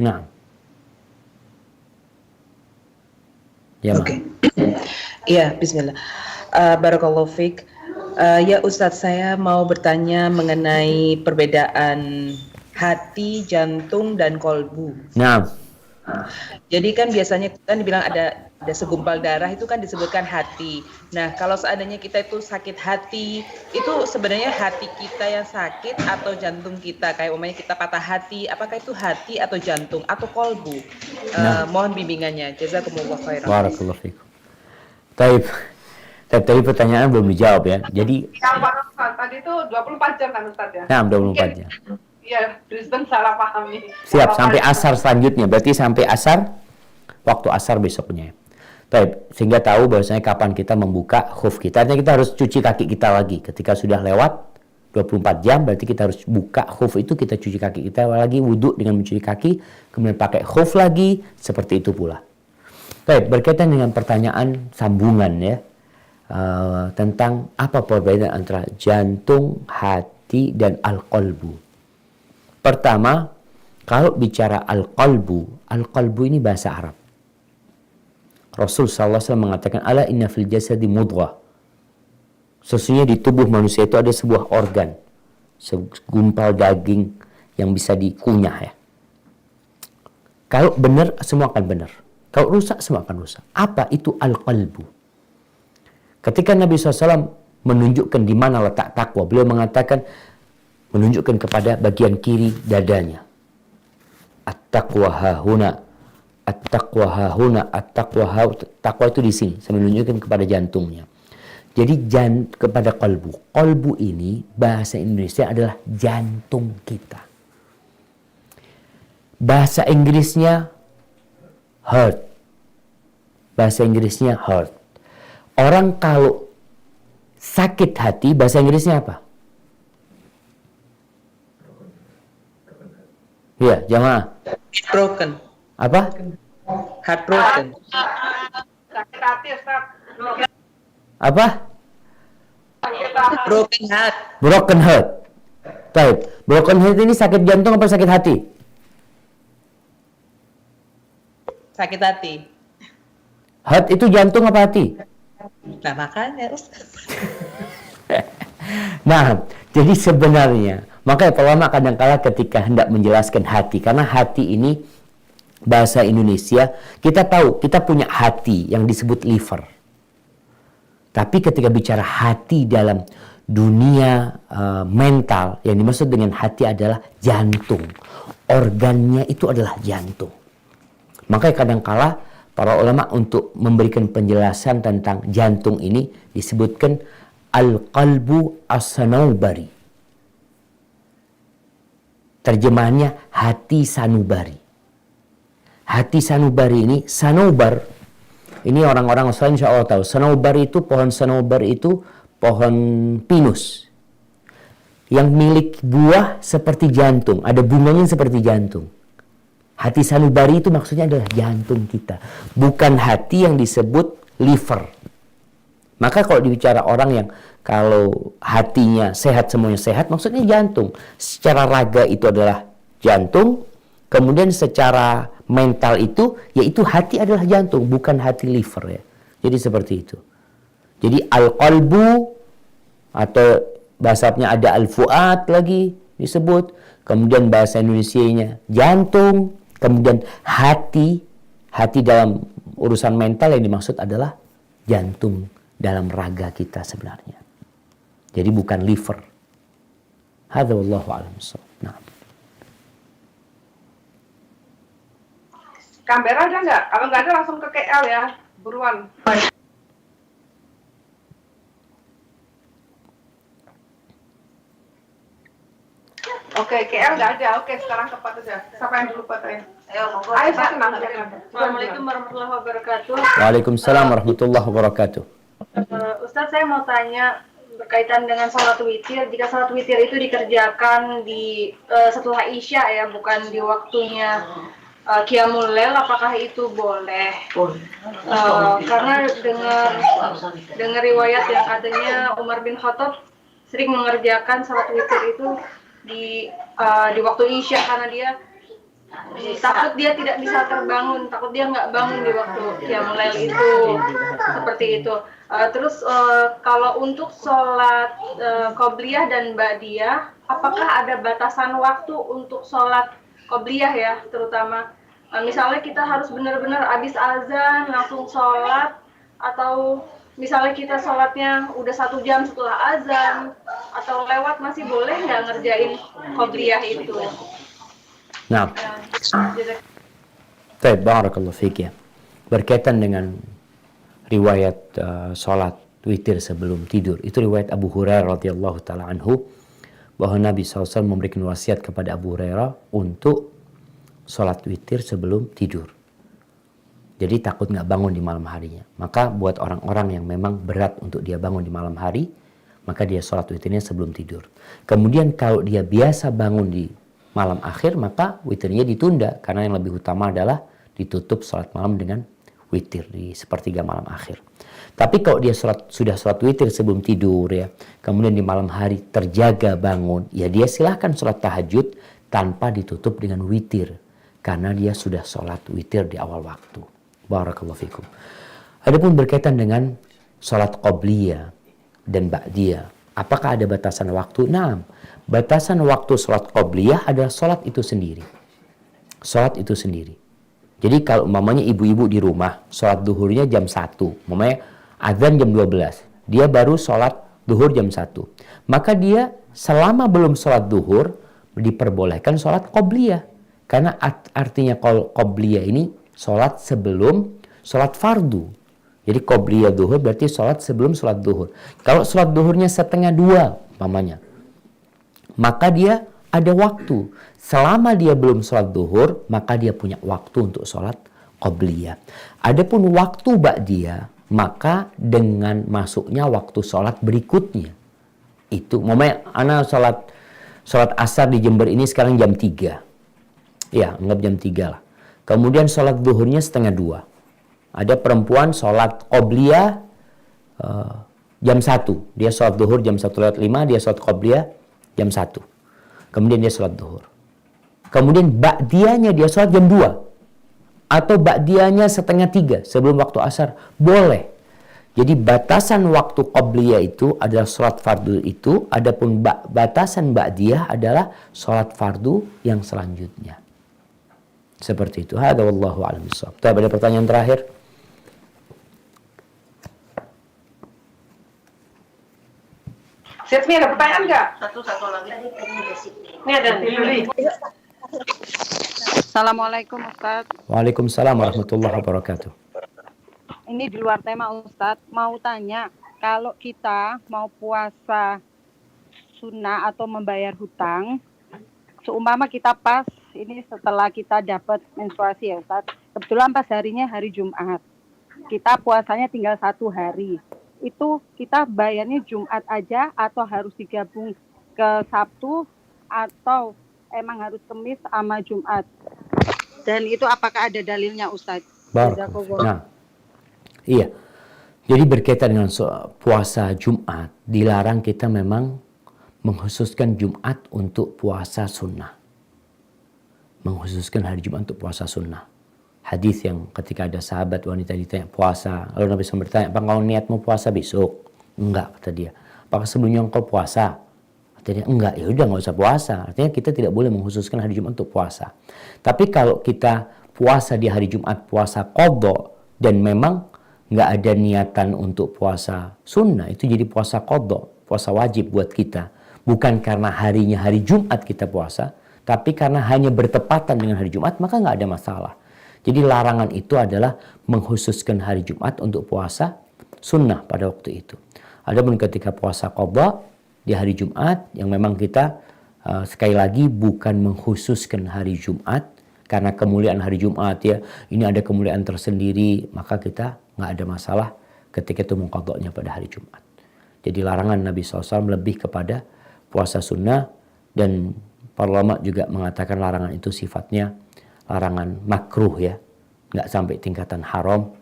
Nah. Ya, Oke. Iya, bismillah. Barakallahu fiik. Ya Ustadz, saya mau bertanya mengenai perbedaan hati, jantung, dan kolbu. Nah. Jadi kan biasanya kan dibilang ada segumpal darah itu kan disebutkan hati. Nah, kalau seandainya kita itu sakit hati, itu sebenarnya hati kita yang sakit atau jantung kita? Kayak umpamanya kita patah hati, apakah itu hati atau jantung atau kolbu? Mohon bimbingannya. Jazakumullah khairan. Barakallahu fiikum. Tapi pertanyaan belum dijawab ya. Jadi Yang Pak Ustaz, tadi itu 24 jam kan Ustaz ya? nah, 24 jam. Iya, Brisbane salah paham nih. Siap, sampai asar selanjutnya. Berarti sampai asar, waktu asar besoknya. Baik, sehingga tahu bahwasanya kapan kita membuka khuf kita. Artinya kita harus cuci kaki kita lagi. Ketika sudah lewat 24 jam, berarti kita harus buka khuf itu, kita cuci kaki kita lagi, wudhu dengan mencuci kaki, kemudian pakai khuf lagi, seperti itu pula. Baik, berkaitan dengan pertanyaan sambungan ya, tentang apa perbedaan antara jantung, hati, dan al-qalbu. Pertama, kalau bicara al-qalbu ini bahasa Arab. Rasul SAW mengatakan, ala inna fil jasadi mudghah. Sesungguhnya di tubuh manusia itu ada sebuah organ, segumpal daging yang bisa dikunyah ya. Kalau benar, semua akan benar. Kalau rusak, semua akan rusak. Apa itu al-qalbu? Ketika Nabi SAW menunjukkan di mana letak takwa, beliau mengatakan, menunjukkan kepada bagian kiri dadanya. At-taqwa hahuna, at-taqwa hahuna, at-taqwa hahuna. Takwa itu di sini, saya menunjukkan kepada jantungnya. Jadi kepada qalbu. Qalbu ini bahasa Indonesia adalah jantung kita. Bahasa Inggrisnya heart. Bahasa Inggrisnya heart. Orang kalau sakit hati, bahasa Inggrisnya apa? Ya, jamaah. Broken. Apa? Heartbroken. Sakit hati Ustaz. Apa? Broken heart. Broken heart. Baik. Broken heart ini sakit jantung apa sakit hati? Sakit hati. Heart itu jantung apa hati? Nah, makanya Ustaz. Nah, jadi sebenarnya, makanya ulama kadang-kala ketika hendak menjelaskan hati, karena hati ini bahasa Indonesia, kita tahu, kita punya hati yang disebut liver. Tapi ketika bicara hati dalam dunia mental, yang dimaksud dengan hati adalah jantung. Organnya itu adalah jantung. Makanya kadang-kala para ulama untuk memberikan penjelasan tentang jantung ini disebutkan al-qalbu as-sanubari. Terjemahannya hati sanubari. Hati sanubari ini, sanubar, ini orang-orang Australia insya Allah tahu. Sanubar itu, pohon sanubar itu pohon pinus. Yang milik buah seperti jantung, ada bunganya seperti jantung. Hati sanubari itu maksudnya adalah jantung kita. Bukan hati yang disebut liver. Maka kalau dibicara orang yang kalau hatinya sehat, semuanya sehat, maksudnya jantung. Secara raga itu adalah jantung, kemudian secara mental itu, yaitu hati adalah jantung, bukan hati liver ya. Jadi seperti itu. Jadi al-qalbu, atau bahasanya ada al-fuad lagi disebut, kemudian bahasa Indonesianya jantung, kemudian hati. Hati dalam urusan mental yang dimaksud adalah jantung dalam raga kita sebenarnya. Jadi bukan liver. Hadza wallahu a'lam. Nah. Canberra ada nggak? Kalau nggak ada langsung ke KL ya, buruan. Oke, KL nggak ada. Oke, sekarang tepat aja. Siapa yang dulu patahnya? Ayo, monggo. Ayo, saya kenal. Assalamualaikum warahmatullahi wabarakatuh. Waalaikumsalam warahmatullahi wabarakatuh. Ustadz, saya mau tanya, berkaitan dengan sholat witir. Jika sholat witir itu dikerjakan di setelah Isya ya, bukan di waktunya Qiyamul Lail, apakah itu boleh? Karena dengar riwayat yang katanya Umar bin Khattab sering mengerjakan sholat witir itu di waktu Isya karena dia takut dia tidak bisa terbangun, takut dia nggak bangun di waktu Qiyamul Lail itu, seperti itu. Terus kalau untuk sholat qobliyah dan ba'diyah, apakah ada batasan waktu untuk sholat qobliyah ya, terutama misalnya kita harus benar-benar habis azan langsung sholat, atau misalnya kita sholatnya udah 1 jam setelah azan atau lewat, masih boleh nggak ngerjain qobliyah itu? Nah, baik, barakallahu fiik ya. Berkaitan dengan riwayat sholat witir sebelum tidur, itu riwayat Abu Hurairah radhiyallahu taala anhu, bahwa Nabi SAW memberikan wasiat kepada Abu Hurairah untuk sholat witir sebelum tidur. Jadi takut nggak bangun di malam harinya. Maka buat orang-orang yang memang berat untuk dia bangun di malam hari, maka dia sholat witirnya sebelum tidur. Kemudian kalau dia biasa bangun di malam akhir, maka witirnya ditunda, karena yang lebih utama adalah ditutup sholat malam dengan witir di sepertiga malam akhir. Tapi kalau dia sudah sholat witir sebelum tidur ya, kemudian di malam hari terjaga bangun, ya dia silahkan sholat tahajud tanpa ditutup dengan witir, karena dia sudah sholat witir di awal waktu. Barakallahu fikum. Adapun berkaitan dengan sholat qobliyah dan ba'diyah, apakah ada batasan waktu? Nah, batasan waktu sholat qobliyah adalah sholat itu sendiri. Sholat itu sendiri. Jadi kalau umpamanya ibu-ibu di rumah, sholat duhurnya jam 1, umpamanya azan jam 12, dia baru sholat duhur jam 1. Maka dia selama belum sholat duhur, diperbolehkan sholat qobliyah. Karena artinya qobliyah ini sholat sebelum sholat fardu. Jadi qobliyah duhur berarti sholat sebelum sholat duhur. Kalau sholat duhurnya 1:30 umpamanya, maka dia ada waktu. Selama dia belum sholat duhur, maka dia punya waktu untuk sholat qobliyah. Adapun waktu ba'diyah, maka dengan masuknya waktu sholat berikutnya. Itu, umpamanya ana sholat asar di Jember ini sekarang jam 3. Ya, anggap jam 3 lah. Kemudian sholat duhurnya 1:30. Ada perempuan sholat qobliyah jam 1. Dia sholat duhur jam 1:05, dia sholat qobliyah jam 1. Kemudian dia sholat duhur. Kemudian ba'diyahnya dia sholat jam 2. Atau ba'diyahnya 2:30 sebelum waktu asar. Boleh. Jadi batasan waktu qobliyah itu adalah sholat fardu itu. Adapun batasan ba'diyah adalah sholat fardu yang selanjutnya. Seperti itu. Hadza wallahu a'lam bishawab. Ada pertanyaan terakhir? Setmi, ada pertanyaan nggak? Satu lagi. Ini ada Yuli. Assalamualaikum Ustaz. Waalaikumsalam warahmatullahi wabarakatuh. Ini di luar tema Ustaz, mau tanya, kalau kita mau puasa sunnah atau membayar hutang, seumpama kita pas ini setelah kita dapat menstruasi ya Ustaz, kebetulan pas harinya hari Jumat, kita puasanya tinggal 1 hari, itu kita bayarnya Jumat aja atau harus digabung ke Sabtu atau emang harus Kamis sama Jumat? Dan itu apakah ada dalilnya Ustaz? Nah, iya. Jadi berkaitan dengan puasa Jumat, dilarang kita memang mengkhususkan Jumat untuk puasa sunnah. Mengkhususkan hari Jumat untuk puasa sunnah. Hadis yang ketika ada sahabat wanita ditanya puasa, lalu Nabi SAW bertanya, apa kalau niatmu puasa besok? Enggak, kata dia. Apakah sebelumnya engkau puasa? Kata dia, enggak, ya udah nggak usah puasa. Artinya kita tidak boleh mengkhususkan hari Jumat untuk puasa. Tapi kalau kita puasa di hari Jumat, puasa qadha, dan memang nggak ada niatan untuk puasa sunnah, itu jadi puasa qadha, puasa wajib buat kita. Bukan karena harinya hari Jumat kita puasa, tapi karena hanya bertepatan dengan hari Jumat, maka nggak ada masalah. Jadi larangan itu adalah mengkhususkan hari Jumat untuk puasa sunnah pada waktu itu. Adapun ketika puasa qadha di hari Jumat, yang memang kita sekali lagi bukan mengkhususkan hari Jumat, karena kemuliaan hari Jumat ya, ini ada kemuliaan tersendiri, maka kita nggak ada masalah ketika itu mengqadhanya pada hari Jumat. Jadi larangan Nabi SAW lebih kepada puasa sunnah, dan para ulama juga mengatakan larangan itu sifatnya larangan makruh ya, nggak sampai tingkatan haram,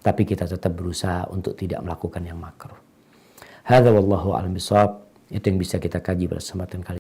tapi kita tetap berusaha untuk tidak melakukan yang makruh. Hadza wallahu a'lam bishawab. Itu yang bisa kita kaji pada kesempatan kali ini.